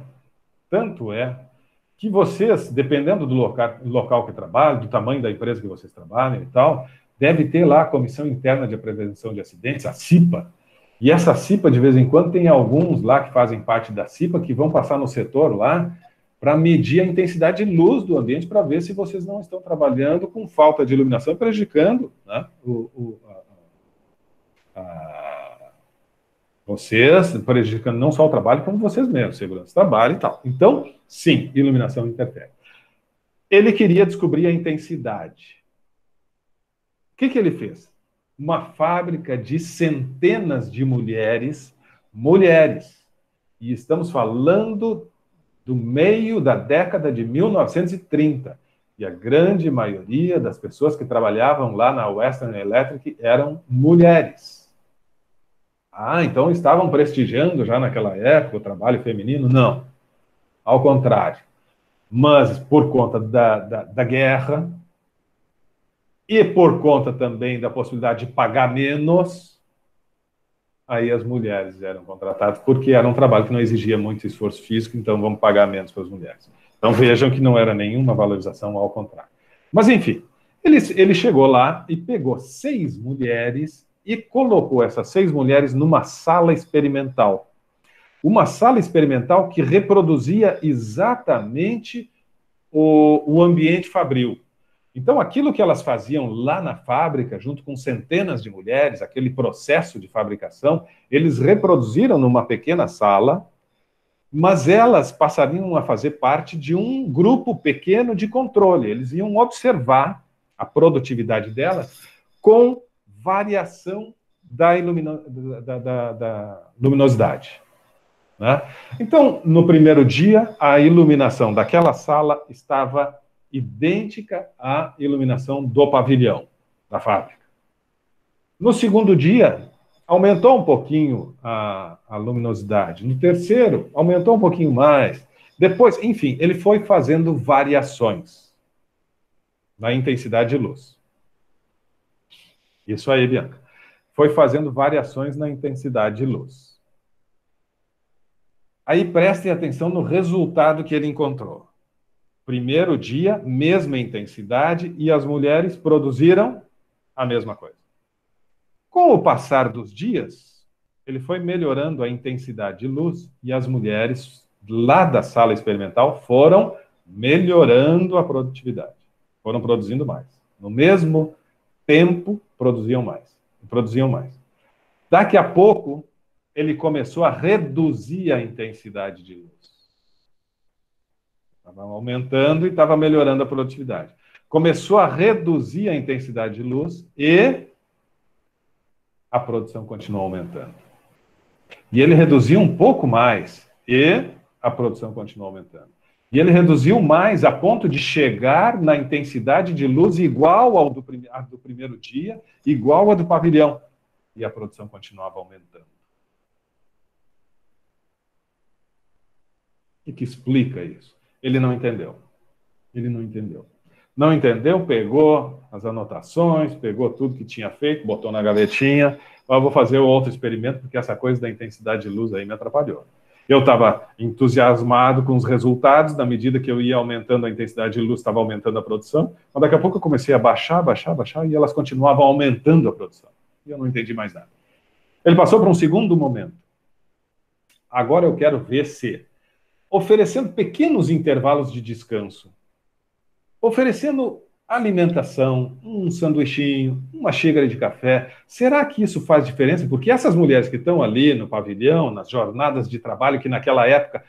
que vocês, dependendo do local que trabalham, do tamanho da empresa que vocês trabalham e tal, deve ter lá a Comissão Interna de Prevenção de Acidentes, a CIPA. E essa CIPA, de vez em quando, tem alguns lá que fazem parte da CIPA que vão passar no setor lá para medir a intensidade de luz do ambiente para ver se vocês não estão trabalhando com falta de iluminação, prejudicando, né, vocês, prejudicando não só o trabalho, como vocês mesmos, segurança do trabalho e tal. Então, sim, iluminação interfere. Ele queria descobrir a intensidade. O que ele fez? Uma fábrica de centenas de mulheres, e estamos falando do meio da década de 1930, e a grande maioria das pessoas que trabalhavam lá na Western Electric eram mulheres. Então estavam prestigiando já naquela época o trabalho feminino? Não, ao contrário. Mas por conta da guerra, e por conta também da possibilidade de pagar menos, aí as mulheres eram contratadas, porque era um trabalho que não exigia muito esforço físico, então vamos pagar menos para as mulheres. Então vejam que não era nenhuma valorização, ao contrário. Mas, enfim, ele chegou lá e pegou 6 mulheres e colocou essas 6 mulheres numa sala experimental. Uma sala experimental que reproduzia exatamente o ambiente fabril. Então, aquilo que elas faziam lá na fábrica, junto com centenas de mulheres, aquele processo de fabricação, eles reproduziram numa pequena sala, mas elas passariam a fazer parte de um grupo pequeno de controle. Eles iam observar a produtividade delas com variação da luminosidade. Né? Então, no primeiro dia, a iluminação daquela sala estava idêntica à iluminação do pavilhão da fábrica. No segundo dia, aumentou um pouquinho a luminosidade. No terceiro, aumentou um pouquinho mais. Depois, enfim, ele foi fazendo variações na intensidade de luz. Isso aí, Bianca. Foi fazendo variações na intensidade de luz. Aí prestem atenção no resultado que ele encontrou. Primeiro dia, mesma intensidade, e as mulheres produziram a mesma coisa. Com o passar dos dias, ele foi melhorando a intensidade de luz e as mulheres lá da sala experimental foram melhorando a produtividade. Foram produzindo mais. No mesmo tempo, produziam mais. Daqui a pouco, ele começou a reduzir a intensidade de luz. Estava aumentando e estava melhorando a produtividade. Começou a reduzir a intensidade de luz e a produção continuou aumentando. E ele reduziu um pouco mais e a produção continuou aumentando. E ele reduziu mais a ponto de chegar na intensidade de luz igual ao do primeiro dia, igual à do pavilhão. E a produção continuava aumentando. O que explica isso? Ele não entendeu. Não entendeu, pegou as anotações, pegou tudo que tinha feito, botou na gavetinha. Eu vou fazer outro experimento, porque essa coisa da intensidade de luz aí me atrapalhou. Eu estava entusiasmado com os resultados, na medida que eu ia aumentando a intensidade de luz, estava aumentando a produção, mas daqui a pouco eu comecei a baixar, e elas continuavam aumentando a produção. E eu não entendi mais nada. Ele passou para um segundo momento. Agora eu quero ver se, oferecendo pequenos intervalos de descanso, oferecendo alimentação, um sanduichinho, uma xícara de café, será que isso faz diferença? Porque essas mulheres que estão ali no pavilhão, nas jornadas de trabalho, que naquela época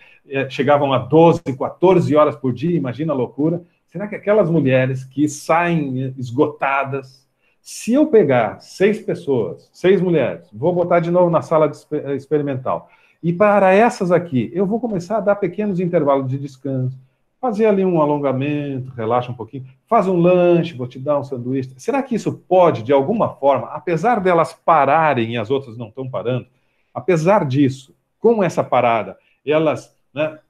chegavam a 12, 14 horas por dia, imagina a loucura, será que aquelas mulheres que saem esgotadas, se eu pegar 6 pessoas, 6 mulheres, vou botar de novo na sala experimental, e para essas aqui, eu vou começar a dar pequenos intervalos de descanso, fazer ali um alongamento, relaxa um pouquinho, faz um lanche, vou te dar um sanduíche. Será que isso pode, de alguma forma, apesar delas pararem e as outras não estão parando, apesar disso, com essa parada, elas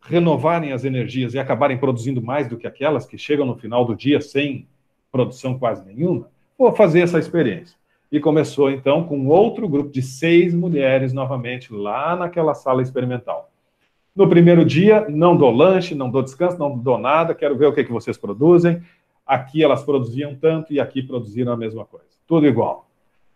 renovarem as energias e acabarem produzindo mais do que aquelas que chegam no final do dia sem produção quase nenhuma? Vou fazer essa experiência. E começou, então, com outro grupo de 6 mulheres, novamente, lá naquela sala experimental. No primeiro dia, não dou lanche, não dou descanso, não dou nada, quero ver o que vocês produzem. Aqui elas produziam tanto e aqui produziram a mesma coisa. Tudo igual.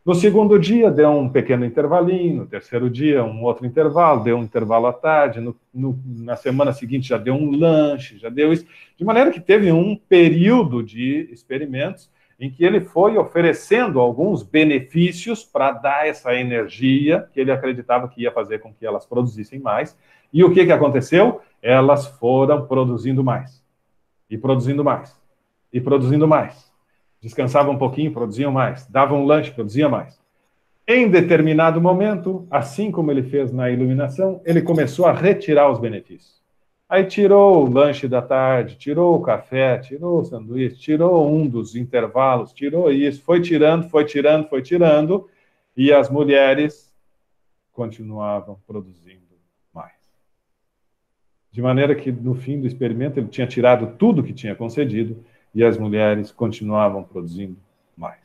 No segundo dia, deu um pequeno intervalinho. No terceiro dia, um outro intervalo. Deu um intervalo à tarde. Na semana seguinte, já deu um lanche, já deu isso. De maneira que teve um período de experimentos em que ele foi oferecendo alguns benefícios para dar essa energia que ele acreditava que ia fazer com que elas produzissem mais. E o que aconteceu? Elas foram produzindo mais. E produzindo mais. E produzindo mais. Descansavam um pouquinho, produziam mais. Davam um lanche, produziam mais. Em determinado momento, assim como ele fez na iluminação, ele começou a retirar os benefícios. Aí tirou o lanche da tarde, tirou o café, tirou o sanduíche, tirou um dos intervalos, tirou isso, foi tirando, e as mulheres continuavam produzindo mais. De maneira que, no fim do experimento, ele tinha tirado tudo que tinha concedido e as mulheres continuavam produzindo mais.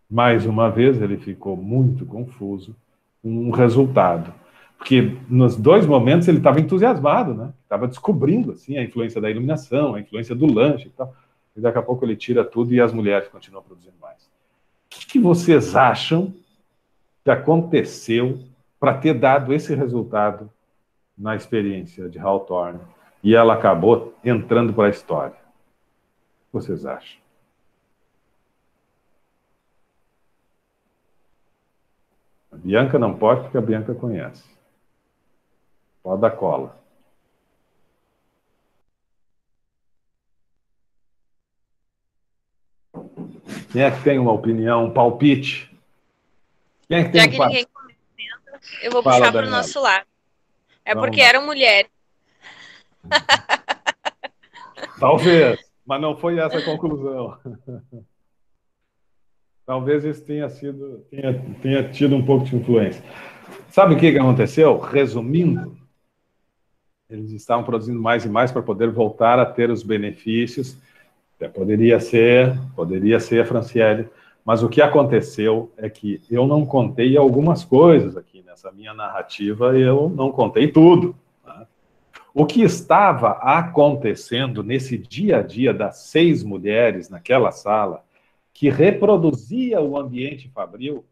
Mais uma vez, ele ficou muito confuso com o resultado. Porque nos 2 momentos ele estava entusiasmado, né? Estava descobrindo assim, a influência da iluminação, a influência do lanche e tal. e daqui a pouco ele tira tudo e as mulheres continuam produzindo mais. O que vocês acham que aconteceu para ter dado esse resultado na experiência de Hawthorne e ela acabou entrando para a história? O que vocês acham? A Bianca não pode, porque a Bianca conhece. Pode dar cola. Quem é que tem uma opinião, um palpite? Quem é que tem Já que ninguém comenta, eu vou puxar para o nosso lado. É porque eram mulheres. Talvez, mas não foi essa a conclusão. Talvez isso tenha tido um pouco de influência. Sabe o que aconteceu? Resumindo, eles estavam produzindo mais e mais para poder voltar a ter os benefícios. Poderia ser a Franciele, mas o que aconteceu é que eu não contei algumas coisas aqui nessa minha narrativa, eu não contei tudo. Tá? O que estava acontecendo nesse dia a dia das 6 mulheres naquela sala, que reproduzia o ambiente fabril,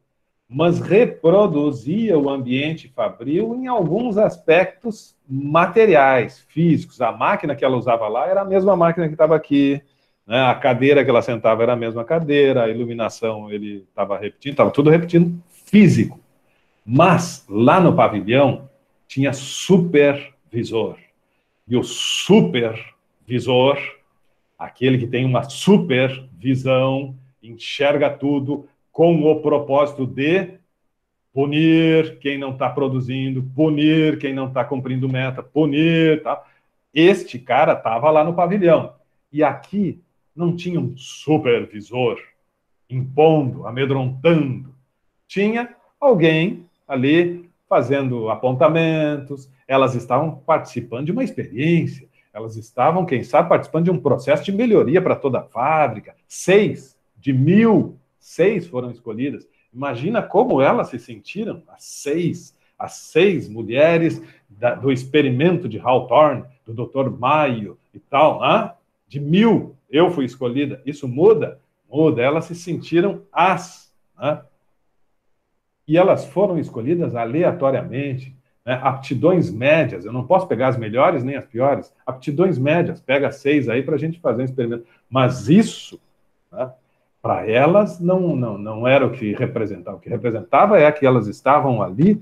mas reproduzia o ambiente fabril em alguns aspectos materiais, físicos. A máquina que ela usava lá era a mesma máquina que estava aqui, né? A cadeira que ela sentava era a mesma cadeira, a iluminação ele estava repetindo, estava tudo repetindo, físico. Mas lá no pavilhão tinha supervisor. E o supervisor, aquele que tem uma supervisão, enxerga tudo com o propósito de punir quem não está produzindo, punir quem não está cumprindo meta, punir, tá? Este cara estava lá no pavilhão. E aqui não tinha um supervisor impondo, amedrontando. Tinha alguém ali fazendo apontamentos, elas estavam participando de uma experiência, elas estavam, quem sabe, participando de um processo de melhoria para toda a fábrica. 6 de 1.000, 6 foram escolhidas. Imagina como elas se sentiram, as seis mulheres do experimento de Hawthorne, do Dr. Mayo e tal, né? De 1.000, eu fui escolhida. Isso muda? Muda. Elas se sentiram né? E elas foram escolhidas aleatoriamente, né? Aptidões médias. Eu não posso pegar as melhores nem as piores. Aptidões médias. Pega 6 aí para a gente fazer um experimento. Mas isso, né? Para elas, não era o que representava. O que representava é que elas estavam ali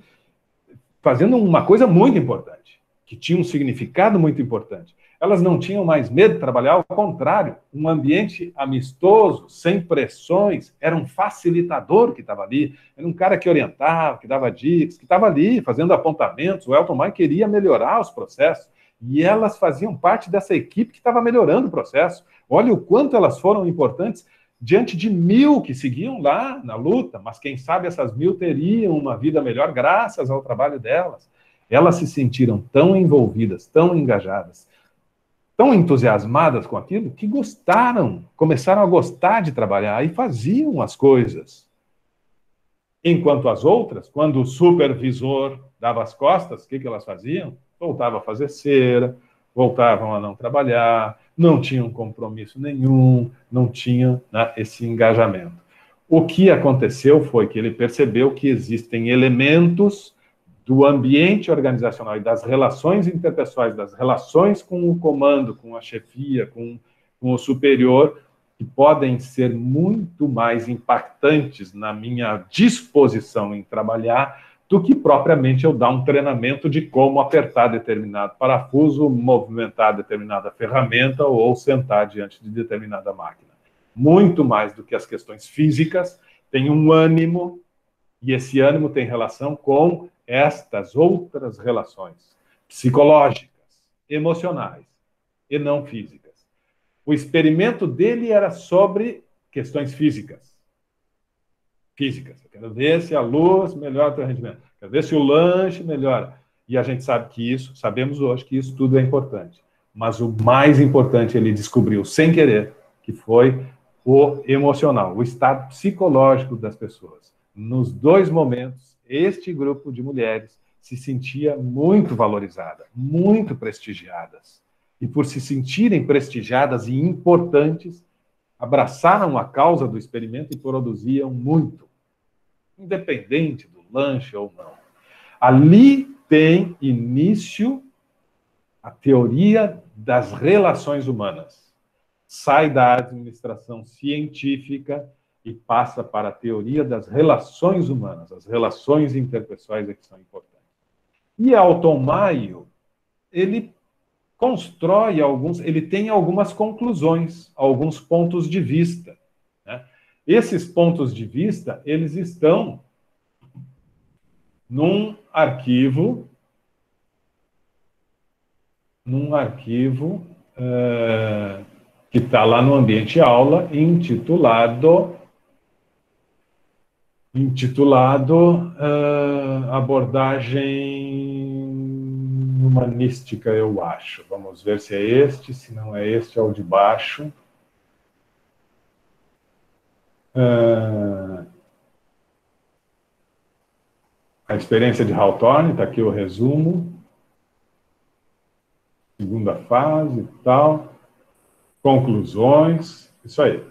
fazendo uma coisa muito importante, que tinha um significado muito importante. Elas não tinham mais medo de trabalhar, ao contrário, um ambiente amistoso, sem pressões, era um facilitador que estava ali, era um cara que orientava, que dava dicas, que estava ali fazendo apontamentos. O Elton Maio queria melhorar os processos, e elas faziam parte dessa equipe que estava melhorando o processo. Olha o quanto elas foram importantes diante de 1.000 que seguiam lá na luta, mas quem sabe essas 1.000 teriam uma vida melhor graças ao trabalho delas. Elas se sentiram tão envolvidas, tão engajadas, tão entusiasmadas com aquilo, que começaram a gostar de trabalhar e faziam as coisas. Enquanto as outras, quando o supervisor dava as costas, o que elas faziam? Voltavam a fazer cera, voltavam a não trabalhar, não tinham compromisso nenhum, não tinham, né, esse engajamento. O que aconteceu foi que ele percebeu que existem elementos do ambiente organizacional e das relações interpessoais, das relações com o comando, com a chefia, com o superior, que podem ser muito mais impactantes na minha disposição em trabalhar do que propriamente eu dar um treinamento de como apertar determinado parafuso, movimentar determinada ferramenta ou sentar diante de determinada máquina. Muito mais do que as questões físicas, tem um ânimo, e esse ânimo tem relação com estas outras relações psicológicas, emocionais e não físicas. O experimento dele era sobre questões físicas. Eu quero ver se a luz melhora o teu rendimento. Quero ver se o lanche melhora. E a gente sabe que isso, sabemos hoje que isso tudo é importante. Mas o mais importante ele descobriu sem querer, que foi o emocional, o estado psicológico das pessoas. Nos 2 momentos, este grupo de mulheres se sentia muito valorizada, muito prestigiadas. E por se sentirem prestigiadas e importantes, abraçaram a causa do experimento e produziam muito, independente do lanche ou não. Ali tem início a teoria das relações humanas. Sai da administração científica e passa para a teoria das relações humanas. As relações interpessoais é que são importantes. E Alton Maio, ele constrói ele tem algumas conclusões, alguns pontos de vista, né? Esses pontos de vista, eles estão num arquivo que está lá no ambiente aula, intitulado abordagem humanística, eu acho. Vamos ver se é este, se não é este, é o de baixo. A experiência de Hawthorne, está aqui o resumo. Segunda fase e tal. Conclusões, isso aí.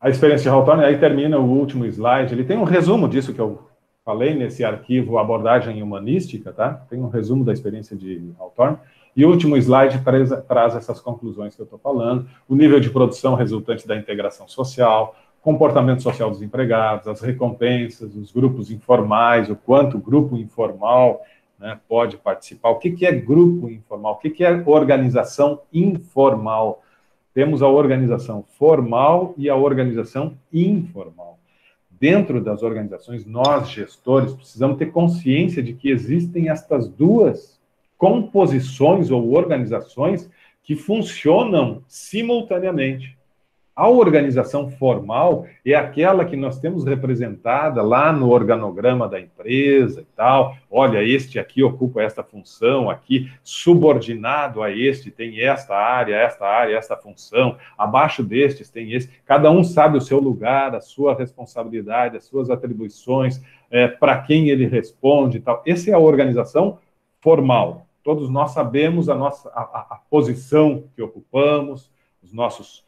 A experiência de Hawthorne, aí termina o último slide. Ele tem um resumo disso que eu falei nesse arquivo Abordagem Humanística, tá? Tem um resumo da experiência de Hawthorne. E o último slide traz essas conclusões que eu estou falando. O nível de produção resultante da integração social, comportamento social dos empregados, as recompensas, os grupos informais, o quanto o grupo informal, né, pode participar. O que é grupo informal? O que é organização informal? Temos a organização formal e a organização informal. Dentro das organizações, nós, gestores, precisamos ter consciência de que existem estas duas composições ou organizações que funcionam simultaneamente. A organização formal é aquela que nós temos representada lá no organograma da empresa e tal. Olha, este aqui ocupa esta função, aqui subordinado a este tem esta função, abaixo destes tem esse. Cada um sabe o seu lugar, a sua responsabilidade, as suas atribuições, para quem ele responde e tal. Essa é a organização formal. Todos nós sabemos a posição que ocupamos, os nossos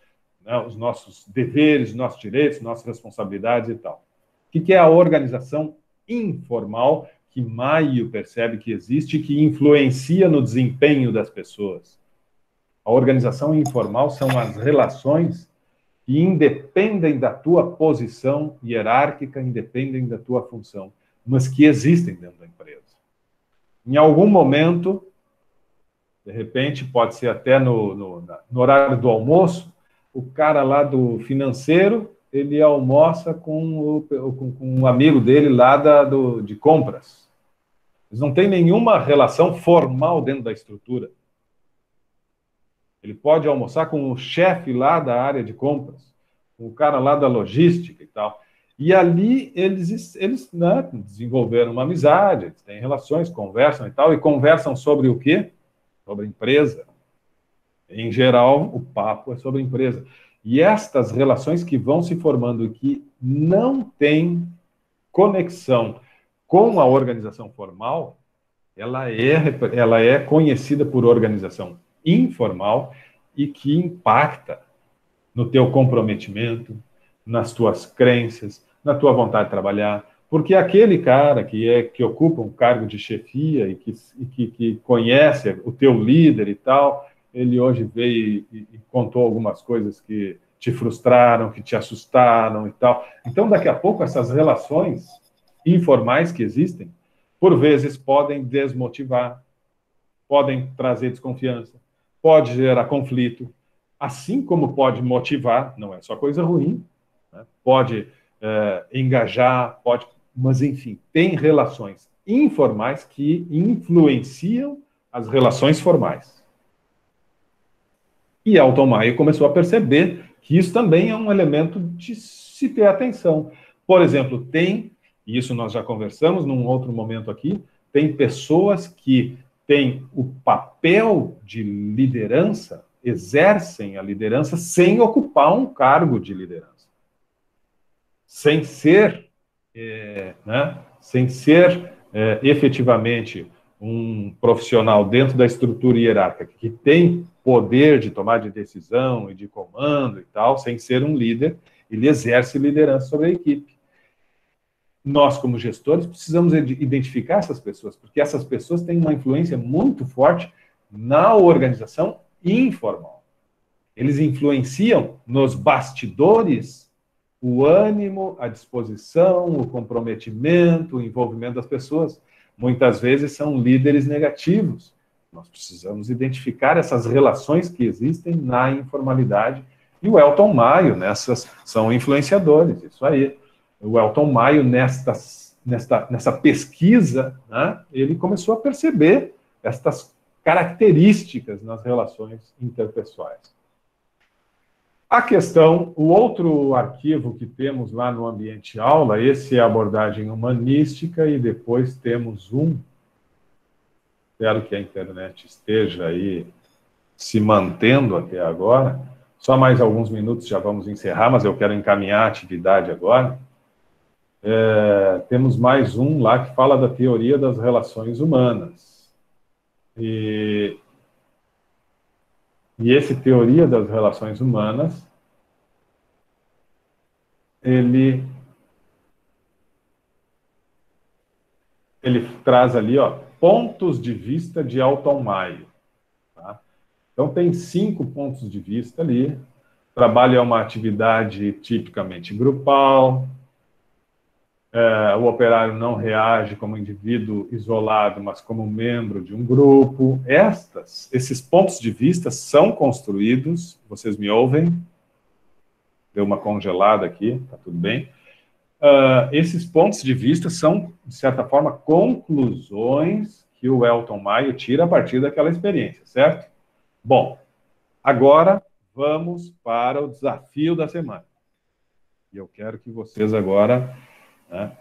deveres, nossos direitos, nossas responsabilidades e tal. O que é a organização informal que Maio percebe que existe e que influencia no desempenho das pessoas? A organização informal são as relações que independem da tua posição hierárquica, independem da tua função, mas que existem dentro da empresa. Em algum momento, de repente, pode ser até no horário do almoço, o cara lá do financeiro, ele almoça com um amigo dele lá de compras. Eles não têm nenhuma relação formal dentro da estrutura. Ele pode almoçar com o chefe lá da área de compras, com o cara lá da logística e tal. E ali eles né, desenvolveram uma amizade, eles têm relações, conversam e tal, e conversam sobre o quê? Sobre a empresa. Em geral, o papo é sobre a empresa. E estas relações que vão se formando e que não têm conexão com a organização formal, ela é conhecida por organização informal e que impacta no teu comprometimento, nas tuas crenças, na tua vontade de trabalhar. Porque aquele cara que ocupa um cargo de chefia e que conhece o teu líder e tal, ele hoje veio e contou algumas coisas que te frustraram, que te assustaram e tal. Então, daqui a pouco, essas relações informais que existem, por vezes, podem desmotivar, podem trazer desconfiança, pode gerar conflito, assim como pode motivar, não é só coisa ruim, né? Pode engajar, mas, enfim, tem relações informais que influenciam as relações formais. E Alton Maio começou a perceber que isso também é um elemento de se ter atenção. Por exemplo, e isso nós já conversamos num outro momento aqui, tem pessoas que têm o papel de liderança, exercem a liderança sem ocupar um cargo de liderança. Sem ser efetivamente um profissional dentro da estrutura hierárquica que tem poder de tomar de decisão e de comando e tal, sem ser um líder, ele exerce liderança sobre a equipe. Nós, como gestores, precisamos identificar essas pessoas, porque essas pessoas têm uma influência muito forte na organização informal. Eles influenciam nos bastidores o ânimo, a disposição, o comprometimento, o envolvimento das pessoas. Muitas vezes são líderes negativos. Nós precisamos identificar essas relações que existem na informalidade. E o Elton Maio, nessas, são influenciadores, isso aí. O Elton Maio, nessa pesquisa, né, ele começou a perceber estas características nas relações interpessoais. A questão, o outro arquivo que temos lá no ambiente aula, esse é a abordagem humanística, e depois temos espero que a internet esteja aí se mantendo até agora, só mais alguns minutos já vamos encerrar, mas eu quero encaminhar a atividade agora. Temos mais um lá que fala da teoria das relações humanas. E esse teoria das relações humanas, ele traz ali, ó, pontos de vista de Elton Maio. Tá? Então, tem 5 pontos de vista ali. Trabalho é uma atividade tipicamente grupal. O operário não reage como indivíduo isolado, mas como membro de um grupo. Esses pontos de vista são construídos, vocês me ouvem? Deu uma congelada aqui, tá tudo bem? Esses pontos de vista são, de certa forma, conclusões que o Elton Maio tira a partir daquela experiência, certo? Bom, agora vamos para o desafio da semana. E eu quero que vocês agora... né,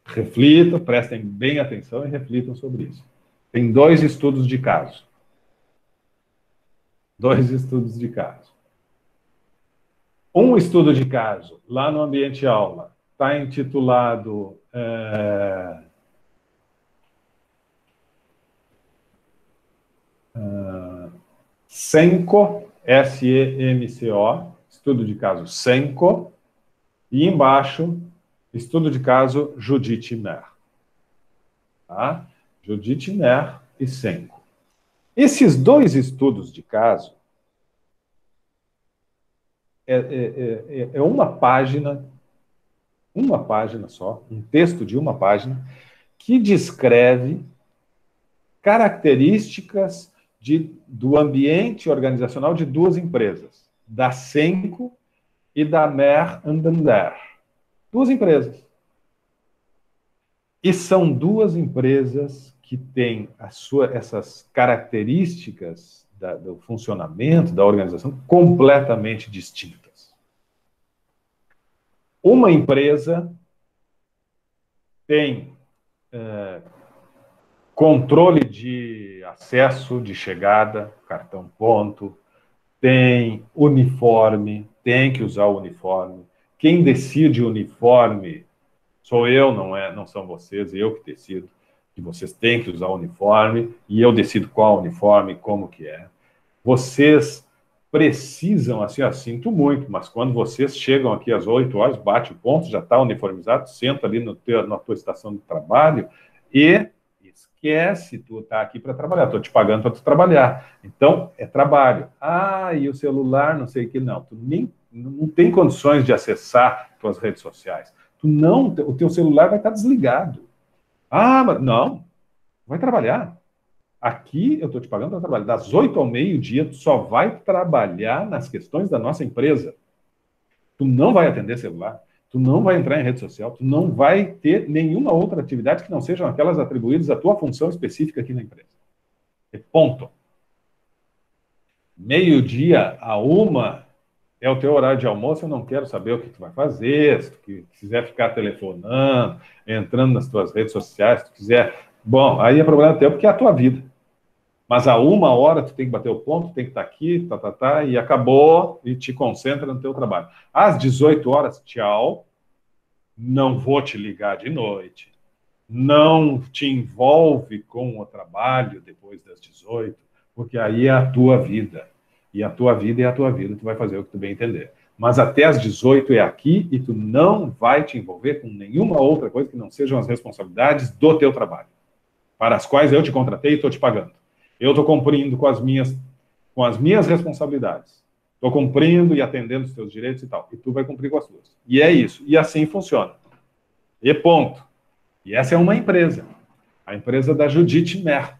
reflitam, prestem bem atenção e reflitam sobre isso. Tem 2 estudos de caso. 2 estudos de caso. Um estudo de caso, lá no ambiente aula, está intitulado SEMCO, S-E-M-C-O, estudo de caso SEMCO, e embaixo, estudo de caso Judith Mer. Tá? Judith Mer e SEMCO. Esses 2 estudos de caso é uma página só, um texto de uma página, que descreve características do ambiente organizacional de 2 empresas, da SEMCO e da Mer Andander. 2 empresas. E são 2 empresas que têm essas características do funcionamento da organização completamente distintas. Uma empresa tem controle de acesso, de chegada, cartão ponto, tem uniforme, tem que usar o uniforme. Quem decide o uniforme sou eu, não são vocês, eu que decido que vocês têm que usar o uniforme, e eu decido qual uniforme, como que é. Vocês precisam, assim, sinto muito, mas quando vocês chegam aqui às 8 horas, bate o ponto, já está uniformizado, senta ali na tua estação de trabalho e esquece, tu está aqui para trabalhar, estou te pagando para tu trabalhar. Então, é trabalho. E o celular, não sei o que, não. Tu não tem condições de acessar tuas redes sociais. O teu celular vai estar desligado. Mas não, vai trabalhar. Aqui eu estou te pagando para trabalhar. Das 8 ao meio-dia, tu só vai trabalhar nas questões da nossa empresa. Tu não vai atender celular, tu não vai entrar em rede social, tu não vai ter nenhuma outra atividade que não sejam aquelas atribuídas à tua função específica aqui na empresa. Ponto. Meio-dia a 1 é o teu horário de almoço, eu não quero saber o que tu vai fazer, se tu quiser ficar telefonando, entrando nas tuas redes sociais, se tu quiser... Bom, aí é problema teu, porque é a tua vida. Mas a 1 tu tem que bater o ponto, tem que estar aqui, e acabou, e te concentra no teu trabalho. Às 18 horas, tchau, não vou te ligar de noite, não te envolve com o trabalho depois das 18, porque aí é a tua vida. E a tua vida é a tua vida, tu vai fazer o que tu bem entender. Mas até as 18 é aqui e tu não vai te envolver com nenhuma outra coisa que não sejam as responsabilidades do teu trabalho, para as quais eu te contratei e estou te pagando. Eu estou cumprindo com as minhas responsabilidades. Estou cumprindo e atendendo os teus direitos e tal. E tu vai cumprir com as tuas. E é isso. E assim funciona. E ponto. E essa é uma empresa. A empresa da Judite Mer.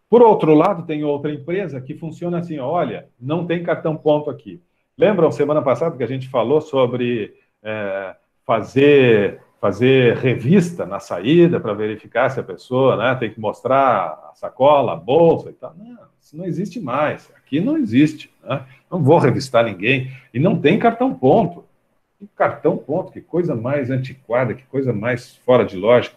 Por outro lado, tem outra empresa que funciona assim, olha, não tem cartão ponto aqui. Lembram, semana passada, que a gente falou sobre fazer revista na saída para verificar se a pessoa, né, tem que mostrar a sacola, a bolsa e tal? Não, isso não existe mais. Aqui não existe. Né? Não vou revistar ninguém. E não tem cartão ponto. Que cartão ponto, que coisa mais antiquada, que coisa mais fora de lógica.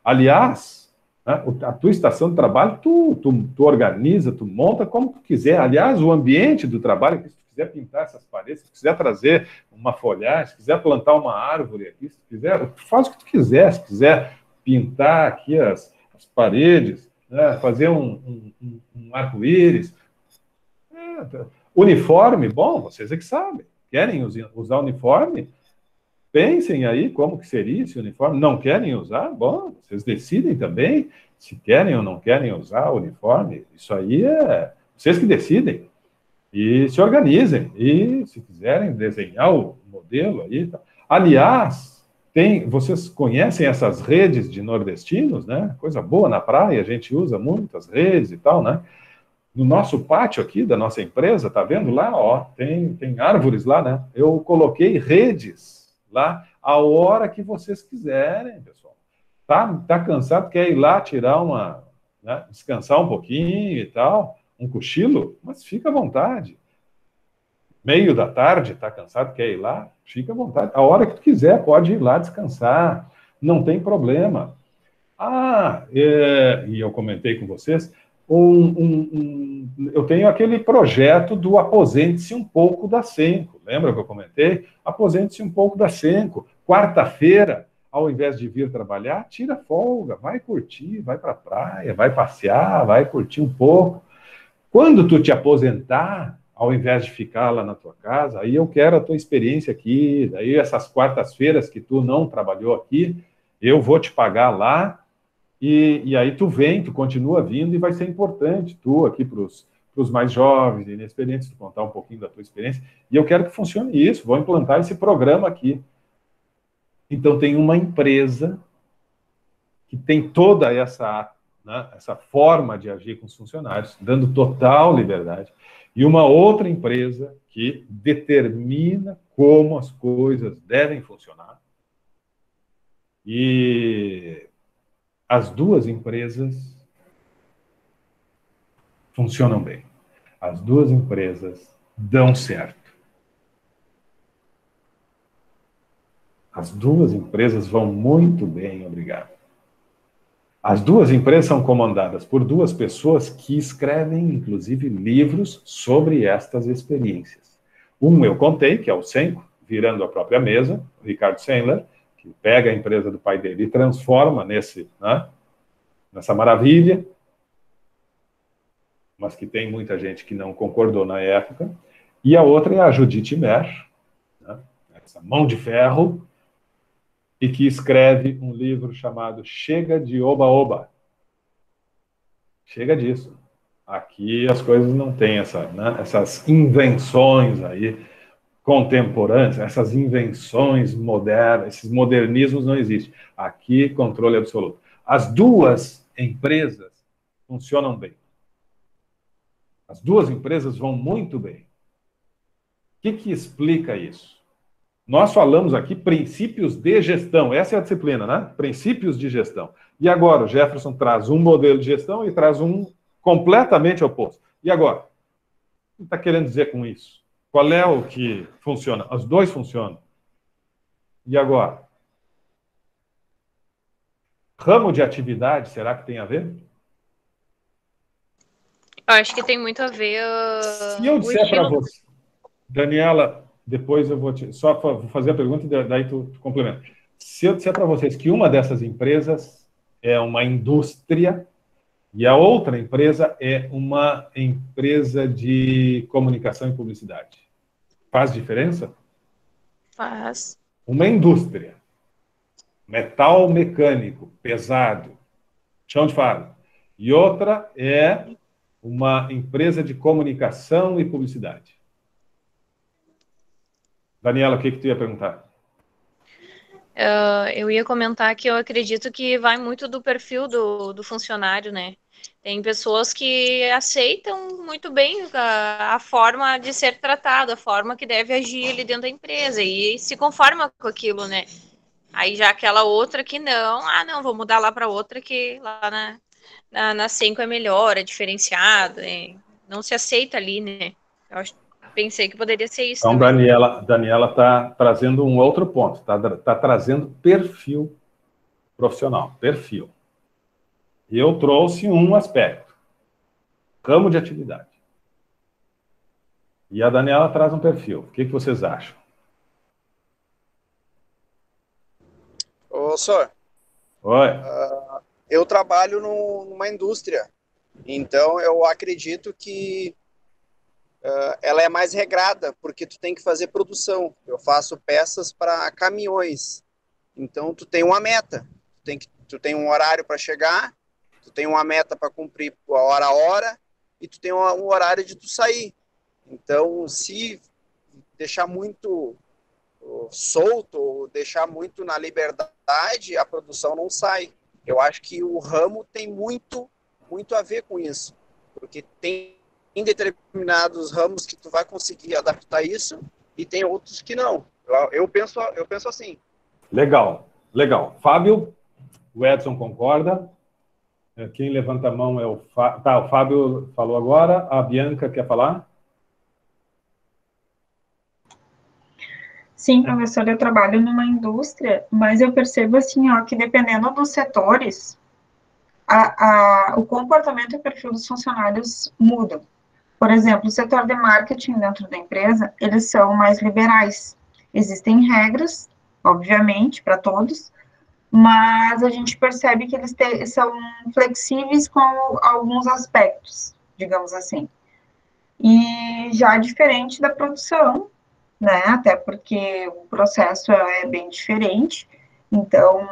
Aliás, né, a tua estação de trabalho, tu organiza, tu monta como tu quiser. Aliás, o ambiente do trabalho, se tu quiser pintar essas paredes, se tu quiser trazer uma folhagem, se quiser plantar uma árvore aqui, se tu quiser, tu faz o que tu quiser. Se quiser pintar aqui as paredes, né, fazer um arco-íris. Uniforme, bom, vocês é que sabem. Querem usar uniforme? Pensem aí como que seria esse uniforme. Não querem usar? Bom, vocês decidem também se querem ou não querem usar o uniforme. Isso aí é vocês que decidem. E se organizem. E se quiserem desenhar o modelo aí. Tá. Aliás, vocês conhecem essas redes de nordestinos, né? Coisa boa na praia, a gente usa muitas redes e tal, né? No nosso pátio aqui da nossa empresa, tá vendo lá? Ó, tem árvores lá, né? Eu coloquei redes lá a hora que vocês quiserem, pessoal. Tá cansado, quer ir lá tirar né, descansar um pouquinho e tal, um cochilo? Mas fica à vontade. Meio da tarde, tá cansado, quer ir lá? Fica à vontade. A hora que tu quiser, pode ir lá descansar. Não tem problema. E eu comentei com vocês, eu tenho aquele projeto do aposente-se um pouco da Senco. Lembra que eu comentei? Aposente-se um pouco da Senco. Quarta-feira, ao invés de vir trabalhar, tira folga, vai curtir, vai para a praia, vai passear, vai curtir um pouco. Quando tu te aposentar, ao invés de ficar lá na tua casa, aí eu quero a tua experiência aqui, daí essas quartas-feiras que tu não trabalhou aqui, eu vou te pagar lá. E aí tu continua vindo e vai ser importante, tu aqui para os mais jovens, inexperientes, tu contar um pouquinho da tua experiência. E eu quero que funcione isso, vou implantar esse programa aqui. Então tem uma empresa que tem toda essa forma de agir com os funcionários, dando total liberdade, e uma outra empresa que determina como as coisas devem funcionar. E as duas empresas funcionam bem. As duas empresas dão certo. As duas empresas vão muito bem, obrigado. As duas empresas são comandadas por duas pessoas que escrevem, inclusive, livros sobre estas experiências. Um eu contei, que é o Senco, virando a própria mesa, o Ricardo Sendler, que pega a empresa do pai dele e transforma nessa maravilha, mas que tem muita gente que não concordou na época. E a outra é a Judite Mer, né? Essa mão de ferro, e que escreve um livro chamado Chega de Oba-Oba. Chega disso. Aqui as coisas não têm essas invenções aí contemporâneas, essas invenções modernas, esses modernismos não existem. Aqui, controle absoluto. As duas empresas funcionam bem. As duas empresas vão muito bem. O que explica isso? Nós falamos aqui princípios de gestão. Essa é a disciplina, né? Princípios de gestão. E agora, o Jefferson traz um modelo de gestão e traz um completamente oposto. E agora? O que está querendo dizer com isso? Qual é o que funciona? Os dois funcionam. E agora? Ramo de atividade, será que tem a ver? Eu acho que tem muito a ver. Se eu disser para você, Daniela, depois eu vou só fazer a pergunta e daí tu complementa. Se eu disser para vocês que uma dessas empresas é uma indústria e a outra empresa é uma empresa de comunicação e publicidade, faz diferença? Faz. Uma indústria, metal mecânico, pesado, chão de fábrica. E outra é uma empresa de comunicação e publicidade. Daniela, o que tu ia perguntar? Eu ia comentar que eu acredito que vai muito do perfil do funcionário, né? Tem pessoas que aceitam muito bem a forma de ser tratado, a forma que deve agir ali dentro da empresa e se conforma com aquilo, né? Aí já aquela outra que não, vou mudar lá para outra que lá na Senco é melhor, é diferenciado, não se aceita ali, né? Pensei que poderia ser isso então, também. Daniela está trazendo um outro ponto, está trazendo perfil profissional, perfil. E eu trouxe um aspecto, ramo de atividade. E a Daniela traz um perfil. O que vocês acham? Ô, senhor. Oi. Eu trabalho numa indústria, então eu acredito que ela é mais regrada, porque tu tem que fazer produção. Eu faço peças para caminhões, então tu tem uma meta, tu tem um horário para chegar, tu tem uma meta para cumprir a hora, e tu tem um horário de tu sair. Então, se deixar muito solto, ou deixar muito na liberdade, a produção não sai. Eu acho que o ramo tem muito a ver com isso, porque tem determinados ramos que tu vai conseguir adaptar isso e tem outros que não. Eu penso assim. Legal. Fábio, o Edson concorda. Quem levanta a mão é o Fábio. Tá, o Fábio falou agora. A Bianca quer falar? Sim, professor, eu trabalho numa indústria, mas eu percebo assim, ó, que dependendo dos setores, o comportamento e o perfil dos funcionários mudam. Por exemplo, o setor de marketing dentro da empresa, eles são mais liberais. Existem regras, obviamente, para todos, mas a gente percebe que eles são flexíveis com alguns aspectos, digamos assim. E já diferente da produção, né? Até porque o processo é bem diferente. Então,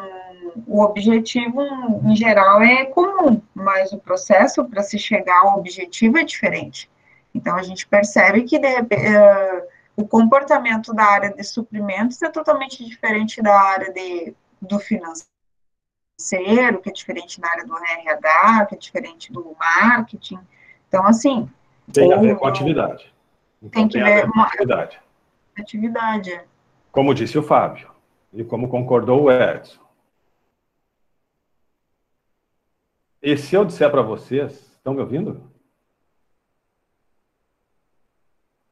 o objetivo, em geral, é comum, mas o processo para se chegar ao objetivo é diferente. Então, a gente percebe que o comportamento da área de suprimentos é totalmente diferente da área do financeiro, que é diferente da área do RH, que é diferente do marketing. Então, assim... Tem a ver com atividade. Então, tem que ver com atividade. Atividade. Como disse o Fábio, e como concordou o Edson. E se eu disser para vocês, estão me ouvindo?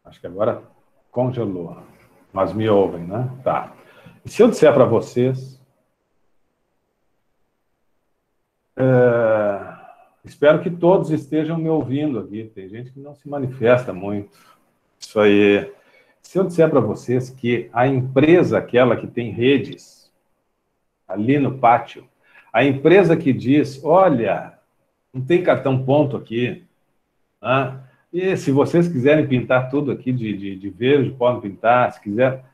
Acho que agora congelou, mas me ouvem, né? Tá. E se eu disser para vocês, espero que todos estejam me ouvindo aqui, tem gente que não se manifesta muito. Isso aí. Se eu disser para vocês que a empresa, aquela que tem redes, ali no pátio, a empresa que diz, olha, não tem cartão ponto aqui, né? E se vocês quiserem pintar tudo aqui de verde, podem pintar, se quiser.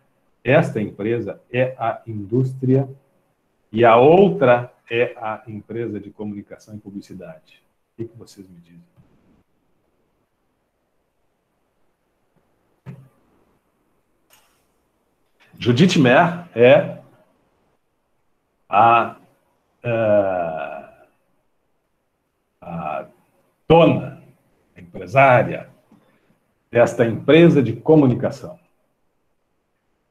Esta empresa é a indústria e a outra é a empresa de comunicação e publicidade. O que vocês me dizem? Judith Mer é a dona, a empresária desta empresa de comunicação.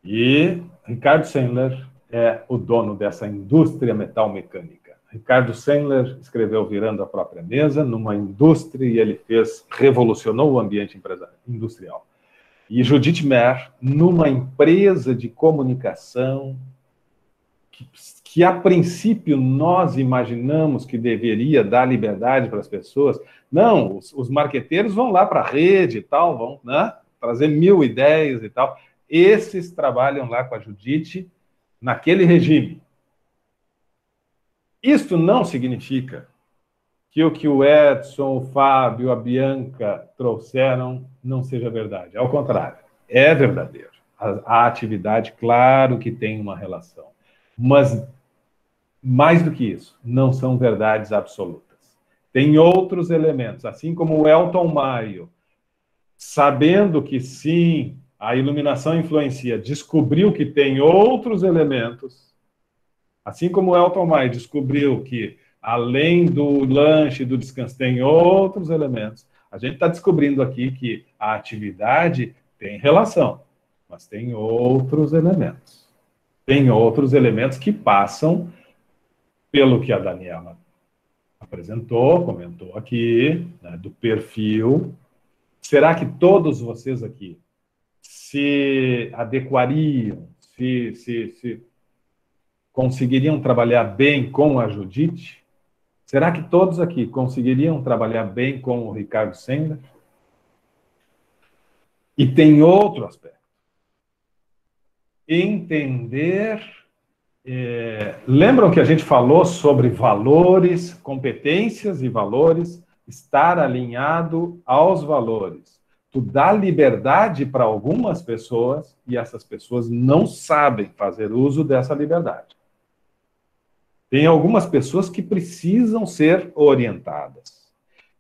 E Ricardo Sandler é o dono dessa indústria metal-mecânica. Ricardo Sandler escreveu Virando a Própria Mesa, numa indústria, e ele revolucionou o ambiente industrial. E Judith Mer, numa empresa de comunicação que a princípio nós imaginamos que deveria dar liberdade para as pessoas. Não, os marqueteiros vão lá para a rede e tal, vão, né, trazer 1000 ideias e tal. Esses trabalham lá com a Judith naquele regime. Isto não significa que o Edson, o Fábio, a Bianca trouxeram não seja verdade. Ao contrário, é verdadeiro. A atividade, claro que tem uma relação. Mas, mais do que isso, não são verdades absolutas. Tem outros elementos, assim como o Elton Maio, sabendo que sim, a iluminação influencia, descobriu que tem outros elementos, assim como o Elton Maio descobriu que, além do lanche e do descanso, tem outros elementos, a gente está descobrindo aqui que a atividade tem relação, mas tem outros elementos. Tem outros elementos que passam pelo que a Daniela apresentou, comentou aqui, né, do perfil. Será que todos vocês aqui se adequariam, se conseguiriam trabalhar bem com a Judite? Será que todos aqui conseguiriam trabalhar bem com o Ricardo Sendler? E tem outro aspecto. Entender... lembram que a gente falou sobre valores, competências e valores, estar alinhado aos valores. Tu dá liberdade para algumas pessoas e essas pessoas não sabem fazer uso dessa liberdade. Tem algumas pessoas que precisam ser orientadas,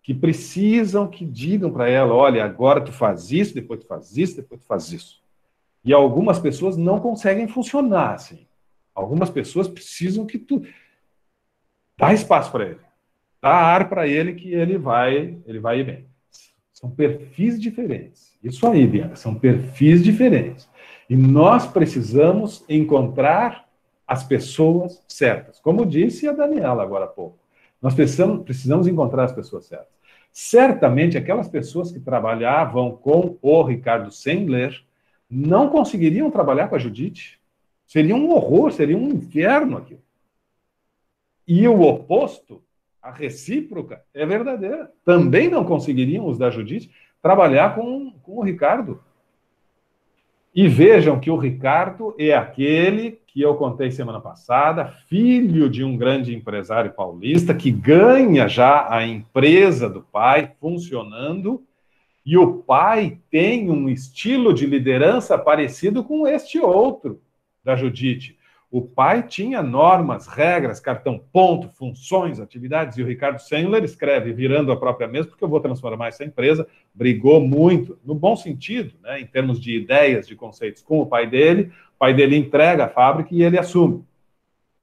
que precisam que digam para ela, olha, agora tu faz isso, depois tu faz isso, depois tu faz isso. E algumas pessoas não conseguem funcionar assim. Algumas pessoas precisam que tu dá espaço para ele, dá ar para ele que ele vai ir bem. São perfis diferentes. Isso aí, Bianca, são perfis diferentes. E nós precisamos encontrar as pessoas certas. Como disse a Daniela agora há pouco. Nós precisamos encontrar as pessoas certas. Certamente, aquelas pessoas que trabalhavam com o Ricardo Sendler não conseguiriam trabalhar com a Judite. Seria um horror, seria um inferno aquilo. E o oposto, a recíproca, é verdadeira. Também não conseguiriam os da Judite trabalhar com o Ricardo. E vejam que o Ricardo é aquele que eu contei semana passada, filho de um grande empresário paulista, que ganha já a empresa do pai funcionando, e o pai tem um estilo de liderança parecido com este outro, da Judite. O pai tinha normas, regras, cartão ponto, funções, atividades, e o Ricardo Sendler escreve, virando a própria mesa, porque eu vou transformar essa empresa, brigou muito, no bom sentido, né, em termos de ideias, de conceitos, com o pai dele entrega a fábrica e ele assume.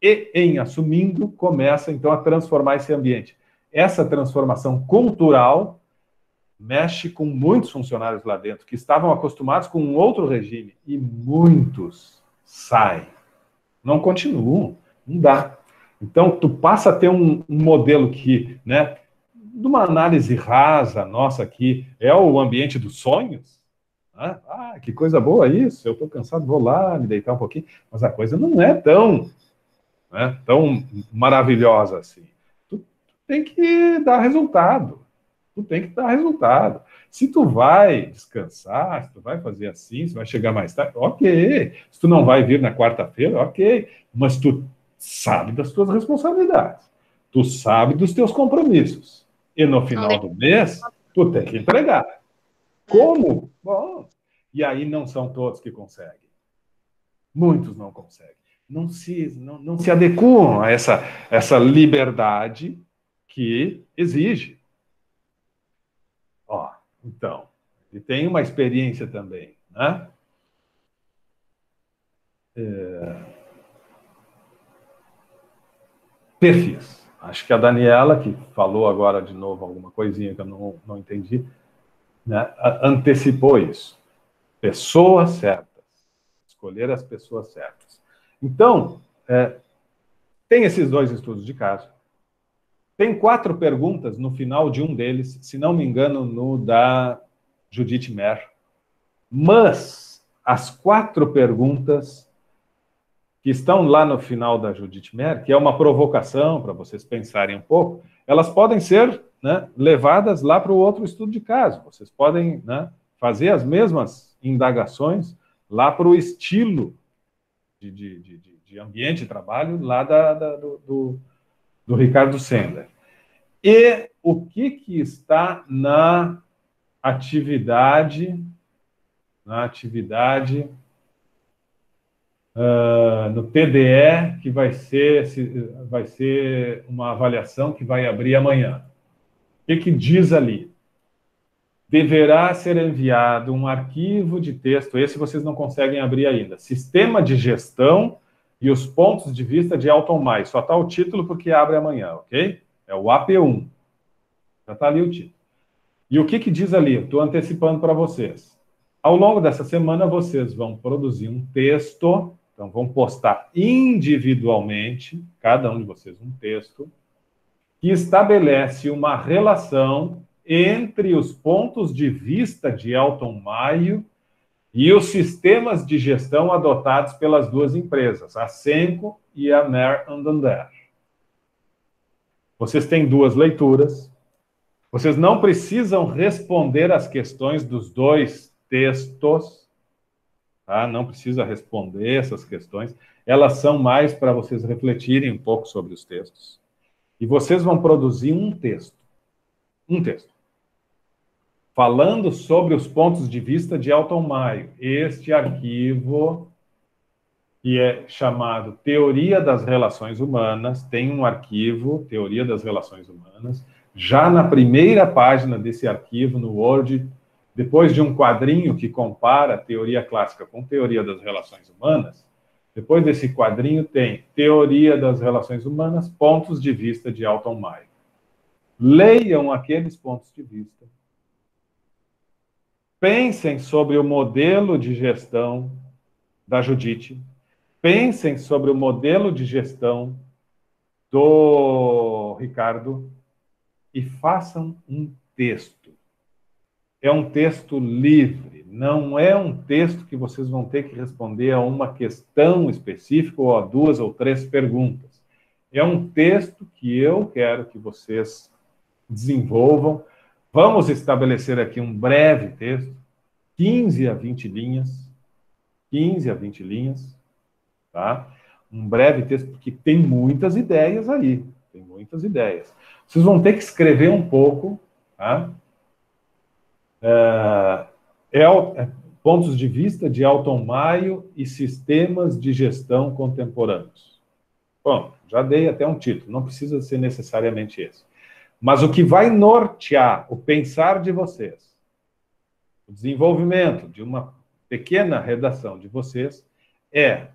E, em assumindo, começa, então, a transformar esse ambiente. Essa transformação cultural mexe com muitos funcionários lá dentro, que estavam acostumados com um outro regime, e muitos saem. Não continuam, não dá. Então, tu passa a ter um modelo que, né, de uma análise rasa nossa aqui, é o ambiente dos sonhos. Né? Ah, que coisa boa isso, eu estou cansado, vou lá me deitar um pouquinho. Mas a coisa não é tão maravilhosa assim. Tu tem que dar resultado. Tu tem que dar resultado. Se tu vai descansar, se tu vai fazer assim, se vai chegar mais tarde, ok. Se tu não vai vir na quarta-feira, ok. Mas tu sabe das tuas responsabilidades. Tu sabe dos teus compromissos. E no final do mês, tu tem que entregar. Como? Bom, e aí não são todos que conseguem. Muitos não conseguem. Não se adequam a essa liberdade que exige. Ó, então, ele tem uma experiência também, né? Perfis. Acho que a Daniela, que falou agora de novo alguma coisinha que eu não entendi, né, antecipou isso. Pessoas certas. Escolher as pessoas certas. Então, tem esses dois estudos de caso. Tem 4 perguntas no final de um deles, se não me engano, no da Judite Mer. Mas as 4 perguntas que estão lá no final da Judite Mer, que é uma provocação para vocês pensarem um pouco, elas podem ser, né, levadas lá para o outro estudo de caso. Vocês podem, né, fazer as mesmas indagações lá para o estilo de de ambiente de trabalho lá do Ricardo Sender. E o que está na atividade, no TDE, que vai ser uma avaliação que vai abrir amanhã. O que diz ali? Deverá ser enviado um arquivo de texto, esse vocês não conseguem abrir ainda, Sistema de Gestão e os Pontos de Vista de Elton Maio. Só está o título porque abre amanhã, ok? É o AP1. Já está ali o título. E o que diz ali? Estou antecipando para vocês. Ao longo dessa semana, vocês vão produzir um texto, então vão postar individualmente, cada um de vocês, um texto, que estabelece uma relação entre os pontos de vista de Elton Maio e os sistemas de gestão adotados pelas duas empresas, a Senco e a Mer Andander. Vocês têm duas leituras. Vocês não precisam responder as questões dos dois textos, tá? Não precisa responder essas questões. Elas são mais para vocês refletirem um pouco sobre os textos. E vocês vão produzir um texto, falando sobre os pontos de vista de Elton Maio. Este arquivo, que é chamado Teoria das Relações Humanas, tem um arquivo, Teoria das Relações Humanas, já na primeira página desse arquivo, no Word, depois de um quadrinho que compara a teoria clássica com teoria das relações humanas, depois desse quadrinho tem Teoria das Relações Humanas, pontos de vista de Elton Maio. Leiam aqueles pontos de vista. Pensem sobre o modelo de gestão da Judite. Pensem sobre o modelo de gestão do Ricardo e façam um texto. É um texto livre, não é um texto que vocês vão ter que responder a uma questão específica ou a 2 ou 3 perguntas. É um texto que eu quero que vocês desenvolvam. Vamos estabelecer aqui um breve texto, 15 a 20 linhas, 15 a 20 linhas, tá? Um breve texto, porque tem muitas ideias aí, tem muitas ideias. Vocês vão ter que escrever um pouco, tá? Pontos de vista de Elton Maio e sistemas de gestão contemporâneos. Bom, já dei até um título, não precisa ser necessariamente esse. Mas o que vai nortear o pensar de vocês, o desenvolvimento de uma pequena redação de vocês, é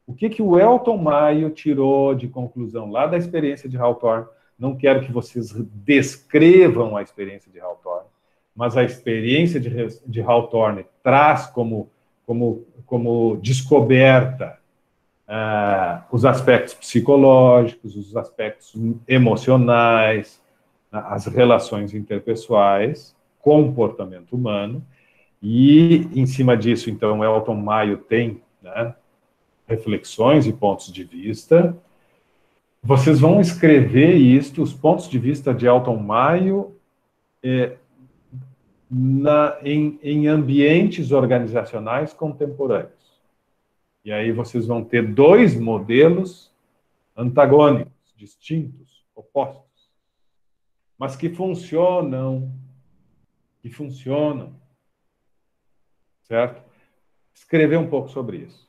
o que o Elton Maio tirou de conclusão lá da experiência de Hawthorne. Não quero que vocês descrevam a experiência de Hawthorne, mas a experiência de Hawthorne traz como descoberta os aspectos psicológicos, os aspectos emocionais, as relações interpessoais, comportamento humano, e, em cima disso, então, Elton Maio tem, né, reflexões e pontos de vista. Vocês vão escrever isto, os pontos de vista de Elton Maio, em ambientes organizacionais contemporâneos. E aí vocês vão ter 2 modelos antagônicos, distintos, opostos, mas que funcionam, certo? Escrever um pouco sobre isso.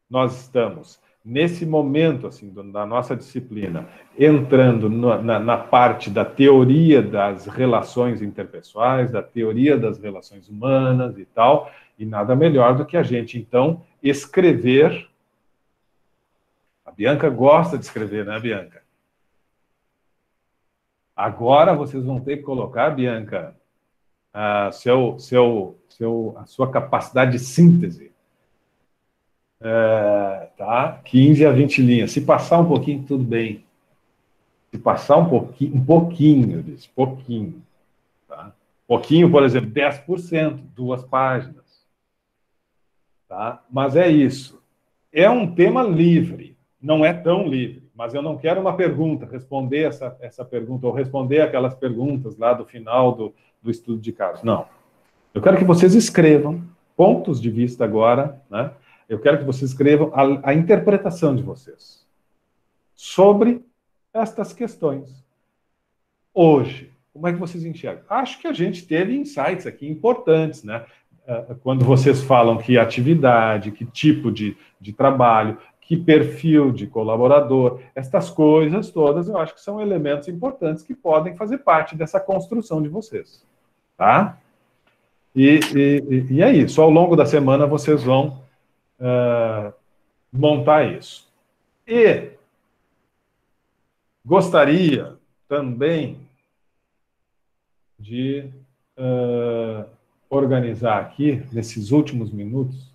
Nós estamos, nesse momento assim, da nossa disciplina, entrando na parte da teoria das relações interpessoais, da teoria das relações humanas e tal, e nada melhor do que a gente, então, escrever. A Bianca gosta de escrever, né, Bianca? Agora vocês vão ter que colocar, Bianca, a sua capacidade de síntese. Tá? 15 a 20 linhas. Se passar um pouquinho, tudo bem. Se passar um pouquinho, eu disse, pouquinho. Tá? Pouquinho, por exemplo, 10%, 2 páginas. Tá? Mas é isso. É um tema livre. Não é tão livre, mas eu não quero uma pergunta, responder essa pergunta, ou responder aquelas perguntas lá do final do estudo de caso. Não. Eu quero que vocês escrevam pontos de vista agora, né? Eu quero que vocês escrevam a interpretação de vocês sobre estas questões. Hoje, como é que vocês enxergam? Acho que a gente teve insights aqui importantes, né? Quando vocês falam que atividade, que tipo de trabalho, que perfil de colaborador, estas coisas todas, eu acho que são elementos importantes que podem fazer parte dessa construção de vocês, tá? E é isso. Ao longo da semana, vocês vão montar isso. E gostaria também de organizar aqui, nesses últimos minutos,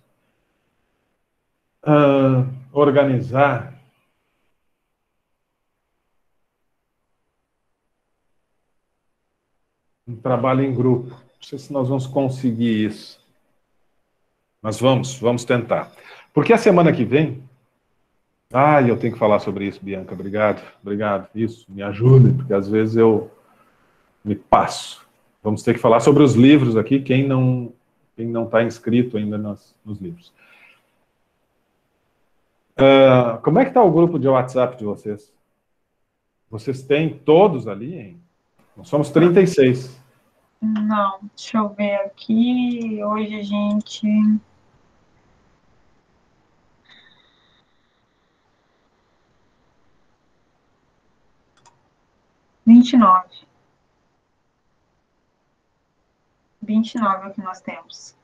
organizar um trabalho em grupo. Não sei se nós vamos conseguir isso, mas vamos tentar. Porque a semana que vem... eu tenho que falar sobre isso, Bianca, obrigado. Isso, me ajude, porque às vezes eu me passo. Vamos ter que falar sobre os livros aqui, quem não está inscrito ainda nos livros. Como é que está o grupo de WhatsApp de vocês? Vocês têm todos ali, hein? Nós somos 36. Não, deixa eu ver aqui. Hoje a gente... vinte e nove é o que nós temos.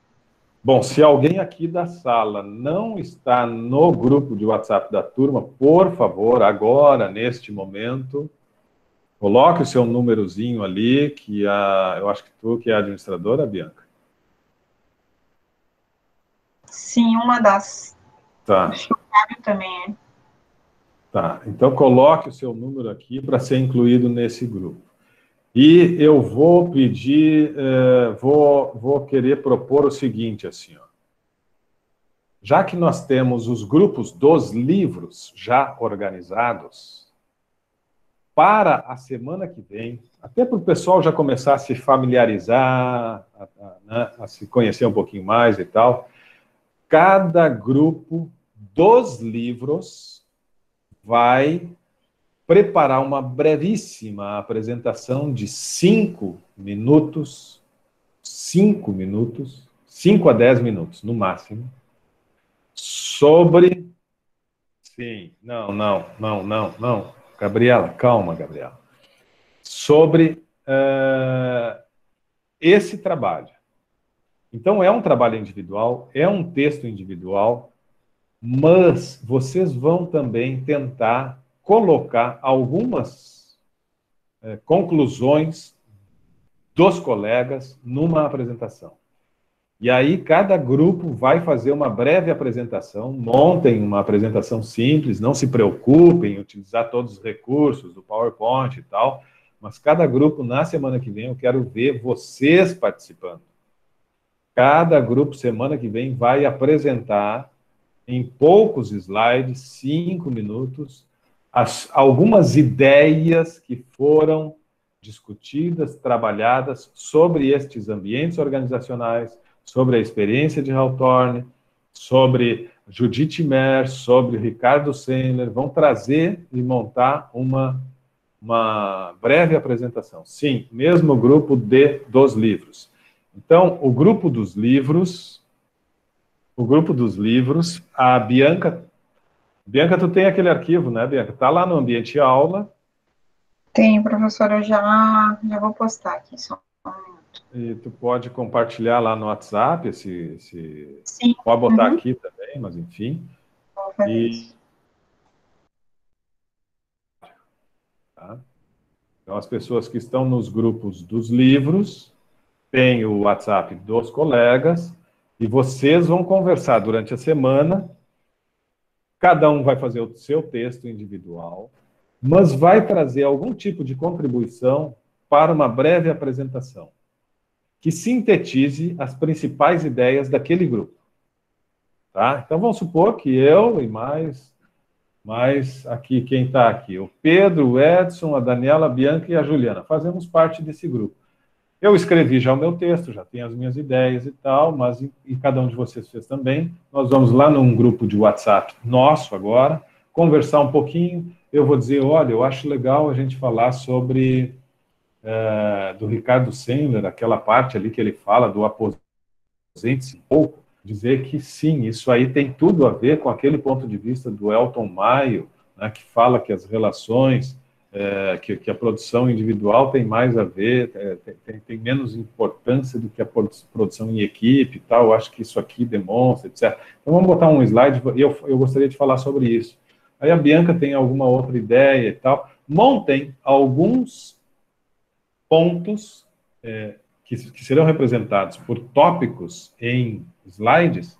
Bom, se alguém aqui da sala não está no grupo de WhatsApp da turma, por favor, agora, neste momento, coloque o seu númerozinho ali, que eu acho que tu que é a administradora, Bianca. Sim, uma das. Tá. Acho que o Fábio também é. Tá, então coloque o seu número aqui para ser incluído nesse grupo. E eu vou pedir, vou querer propor o seguinte, assim, ó. Já que nós temos os grupos dos livros já organizados, para a semana que vem, até para o pessoal já começar a se familiarizar, a se conhecer um pouquinho mais e tal, cada grupo dos livros vai preparar uma brevíssima apresentação de 5 minutos, 5 a 10 minutos, no máximo, sobre... Sim, não. Gabriela, calma, Gabriela. Sobre esse trabalho. Então, é um trabalho individual, é um texto individual, mas vocês vão também tentar colocar algumas conclusões dos colegas numa apresentação. E aí, cada grupo vai fazer uma breve apresentação, montem uma apresentação simples, não se preocupem em utilizar todos os recursos do PowerPoint e tal, mas cada grupo, na semana que vem, eu quero ver vocês participando. Cada grupo, semana que vem, vai apresentar, em poucos slides, 5 minutos, algumas ideias que foram discutidas, trabalhadas sobre estes ambientes organizacionais, sobre a experiência de Hawthorne, sobre Judith Mer, sobre Ricardo Sandler, vão trazer e montar uma breve apresentação. Sim, mesmo grupo dos livros. Então, o grupo dos livros, a Bianca, tu tem aquele arquivo, né, Bianca? Está lá no ambiente aula. Tem, professora, eu já vou postar aqui, só um minuto. E tu pode compartilhar lá no WhatsApp, Sim. Pode botar aqui também, mas enfim. Vou fazer isso. Tá? Então, as pessoas que estão nos grupos dos livros, têm o WhatsApp dos colegas, e vocês vão conversar durante a semana, cada um vai fazer o seu texto individual, mas vai trazer algum tipo de contribuição para uma breve apresentação, que sintetize as principais ideias daquele grupo. Tá? Então, vamos supor que eu e mais aqui, quem está aqui? O Pedro, o Edson, a Daniela, a Bianca e a Juliana. Fazemos parte desse grupo. Eu escrevi já o meu texto, já tenho as minhas ideias e tal, mas e cada um de vocês fez também. Nós vamos lá num grupo de WhatsApp nosso agora, conversar um pouquinho. Eu vou dizer, olha, eu acho legal a gente falar sobre do Ricardo Sendler, aquela parte ali que ele fala do aposente-se um pouco, dizer que sim, isso aí tem tudo a ver com aquele ponto de vista do Elton Maio, né, que fala que as relações, que a produção individual tem mais a ver, tem menos importância do que a produção em equipe e tal. Eu acho que isso aqui demonstra, etc. Então vamos botar um slide, eu gostaria de falar sobre isso. Aí a Bianca tem alguma outra ideia e tal. Montem alguns pontos que serão representados por tópicos em slides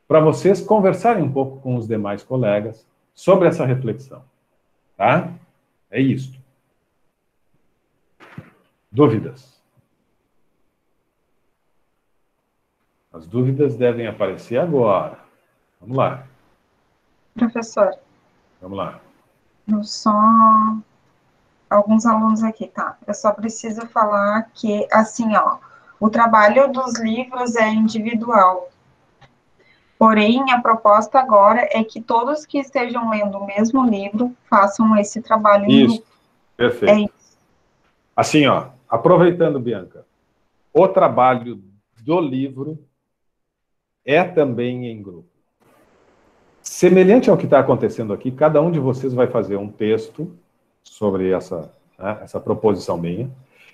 para vocês conversarem um pouco com os demais colegas sobre essa reflexão. Tá? É isso. Dúvidas? As dúvidas devem aparecer agora. Vamos lá. Professor. Vamos lá. Eu só... Alguns alunos aqui, tá? Eu só preciso falar que, assim, ó, o trabalho dos livros é individual. Porém, a proposta agora é que todos que estejam lendo o mesmo livro façam esse trabalho em grupo. Perfeito. É isso. Assim, ó, aproveitando, Bianca, o trabalho do livro é também em grupo. Semelhante ao que está acontecendo aqui, cada um de vocês vai fazer um texto sobre essa proposição minha,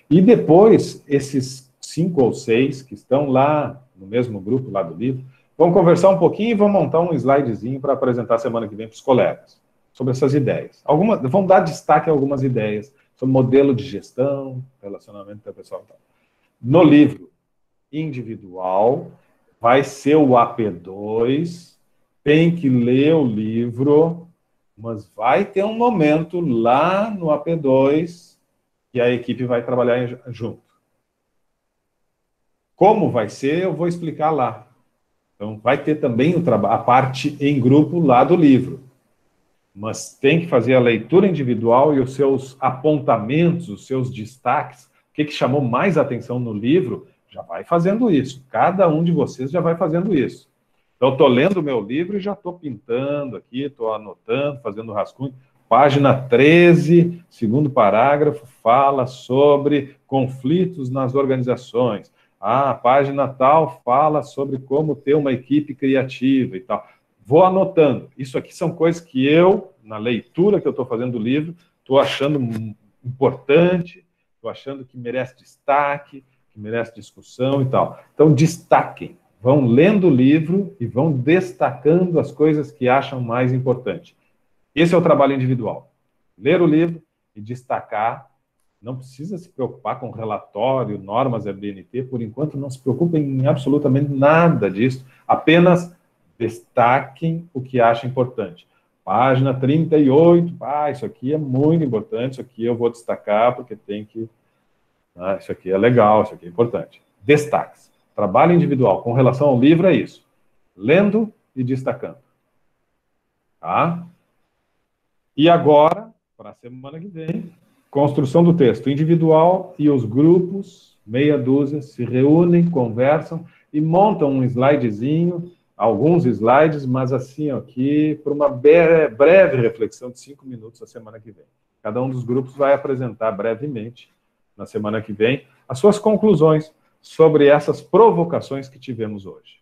e depois, esses 5 ou 6 que estão lá no mesmo grupo, lá do livro, vão conversar um pouquinho e vão montar um slidezinho para apresentar semana que vem para os colegas, sobre essas ideias. Vão dar destaque a algumas ideias, sobre modelo de gestão, relacionamento interpessoal e tal. No livro individual, vai ser o AP2, tem que ler o livro, mas vai ter um momento lá no AP2 que a equipe vai trabalhar junto. Como vai ser, eu vou explicar lá. Então, vai ter também a parte em grupo lá do livro. Mas tem que fazer a leitura individual e os seus apontamentos, os seus destaques, o que chamou mais atenção no livro, já vai fazendo isso. Cada um de vocês já vai fazendo isso. Então, eu estou lendo o meu livro e já estou pintando aqui, estou anotando, fazendo rascunho. Página 13, segundo parágrafo, fala sobre conflitos nas organizações. A página tal fala sobre como ter uma equipe criativa e tal. Vou anotando. Isso aqui são coisas que eu, na leitura que eu estou fazendo do livro, estou achando importante, estou achando que merece destaque, que merece discussão e tal. Então, destaquem. Vão lendo o livro e vão destacando as coisas que acham mais importante. Esse é o trabalho individual. Ler o livro e destacar. Não precisa se preocupar com relatório, normas da BNT. Por enquanto, não se preocupem em absolutamente nada disso. Apenas destaquem o que acham importante. Página 38. Isso aqui é muito importante. Isso aqui eu vou destacar porque tem que... isso aqui é legal, isso aqui é importante. Destaques. Trabalho individual com relação ao livro é isso. Lendo e destacando. Tá? E agora, para a semana que vem, construção do texto individual e os grupos, meia dúzia, se reúnem, conversam e montam um slidezinho, alguns slides, mas assim, aqui, para uma breve reflexão de 5 minutos a semana que vem. Cada um dos grupos vai apresentar brevemente, na semana que vem, as suas conclusões sobre essas provocações que tivemos hoje.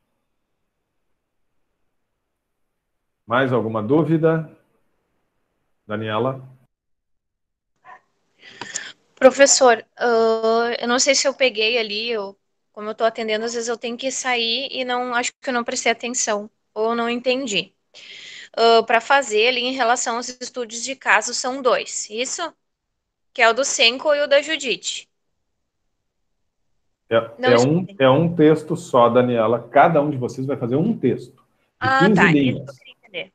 Mais alguma dúvida? Daniela? Professor, eu não sei se eu peguei ali, como eu estou atendendo, às vezes eu tenho que sair e acho que eu não prestei atenção, ou não entendi. Para fazer ali em relação aos estudos de caso são 2, isso? Que é o do Senko e o da Judite. É um texto só, Daniela. Cada um de vocês vai fazer um texto. De 15 linhas. Isso que eu queria entender.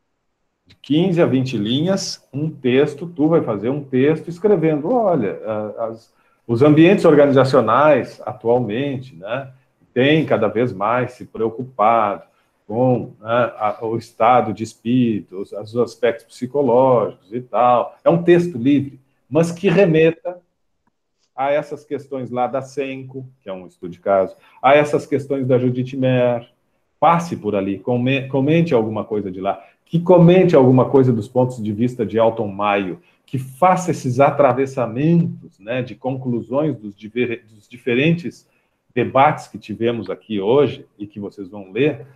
De 15 a 20 linhas, um texto. Tu vai fazer um texto escrevendo, olha, os ambientes organizacionais atualmente, né, têm cada vez mais se preocupado com o estado de espírito, os aspectos psicológicos e tal. É um texto livre, mas que remeta há essas questões lá da Senco, que é um estudo de caso, há essas questões da Judith Mer, passe por ali, comente alguma coisa de lá, que comente alguma coisa dos pontos de vista de Elton Maio, que faça esses atravessamentos, né, de conclusões dos diferentes debates que tivemos aqui hoje, e que vocês vão ler,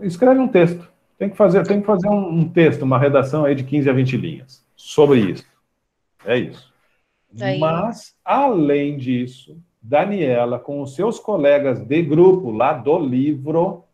escreve um texto. Tem que fazer um texto, uma redação aí de 15 a 20 linhas sobre isso. É isso. Mas, além disso, Daniela, com os seus colegas de grupo lá do livro,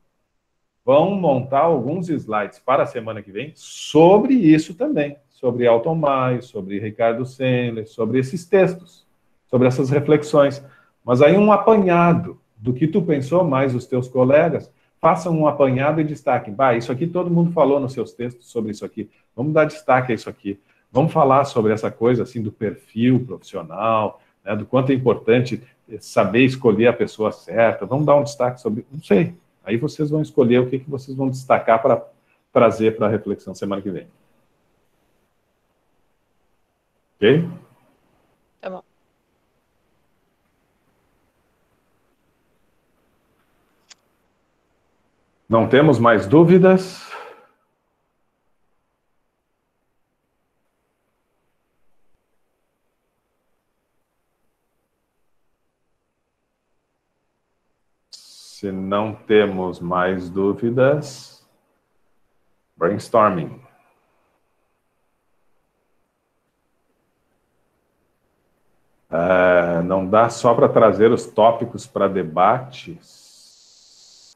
vão montar alguns slides para a semana que vem sobre isso também. Sobre Elton Maio, sobre Ricardo Sendler, sobre esses textos, sobre essas reflexões. Mas aí um apanhado do que tu pensou, mais os teus colegas, façam um apanhado e destaquem. Isso aqui todo mundo falou nos seus textos sobre isso aqui. Vamos dar destaque a isso aqui. Vamos falar sobre essa coisa assim do perfil profissional, né, do quanto é importante saber escolher a pessoa certa. Vamos dar um destaque sobre... Não sei. Aí vocês vão escolher o que vocês vão destacar para trazer para a reflexão semana que vem. Ok? Tá bom. Não temos mais dúvidas? Se não temos mais dúvidas, brainstorming. Não dá só para trazer os tópicos para debate.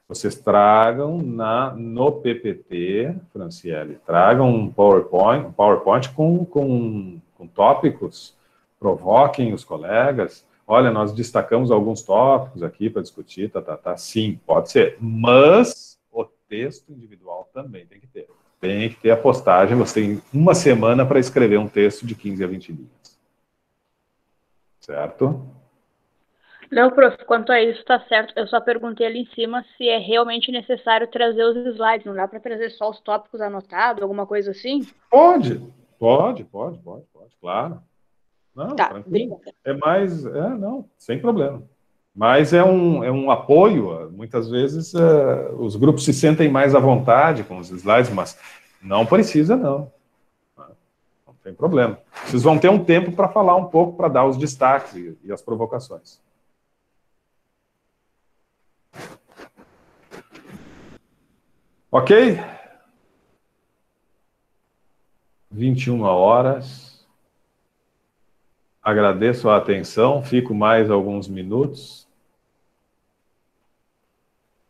Vocês tragam no PPT, Franciele, tragam um PowerPoint com tópicos, provoquem os colegas. Olha, nós destacamos alguns tópicos aqui para discutir, sim, pode ser. Mas o texto individual também tem que ter. Tem que ter a postagem, você tem uma semana para escrever um texto de 15 a 20 linhas. Certo? Não, prof, quanto a isso, tá certo. Eu só perguntei ali em cima se é realmente necessário trazer os slides. Não dá para trazer só os tópicos anotados, alguma coisa assim? Pode, claro. Não, tá, tranquilo. obrigada. Não, sem problema. Mas é um apoio. Muitas vezes os grupos se sentem mais à vontade com os slides, mas não precisa, não. Não tem problema. Vocês vão ter um tempo para falar um pouco, para dar os destaques e as provocações. Ok? 21 horas. Agradeço a atenção. Fico mais alguns minutos.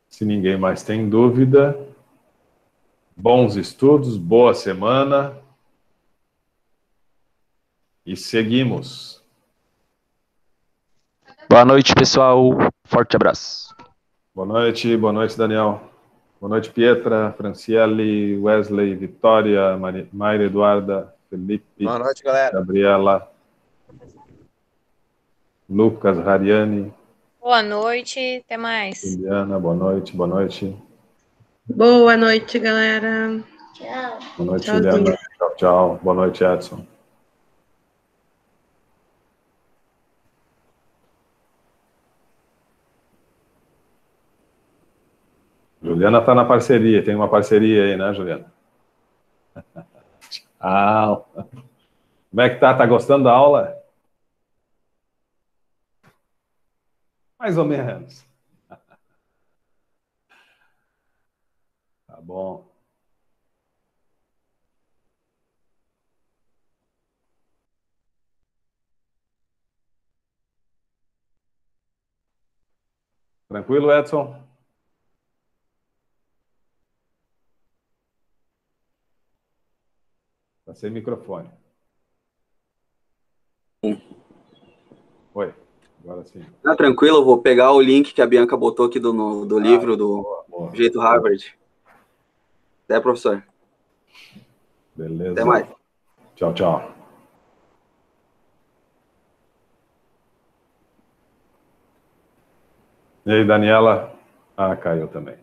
Se ninguém mais tem dúvida. Bons estudos, boa semana. E seguimos. Boa noite, pessoal. Forte abraço. Boa noite, Daniel. Boa noite, Pietra, Franciele, Wesley, Vitória, Mayra Eduarda, Felipe. Boa noite, galera. Gabriela, Lucas, Rariane. Boa noite, até mais. Juliana, boa noite. Boa noite, galera. Tchau. Boa noite, Tchauzinho. Juliana. Tchau. Boa noite, Edson. Juliana está na parceria, tem uma parceria aí, né, Juliana? Tchau. Como é que tá? Tá gostando da aula? Mais ou menos. Tá bom. Tranquilo, Edson? Tá sem microfone. Oi, agora sim. Tá tranquilo, eu vou pegar o link que a Bianca botou aqui do livro do boa. Jeito Harvard. Até, professor. Beleza. Até mais. Tchau. E aí, Daniela? Caiu também.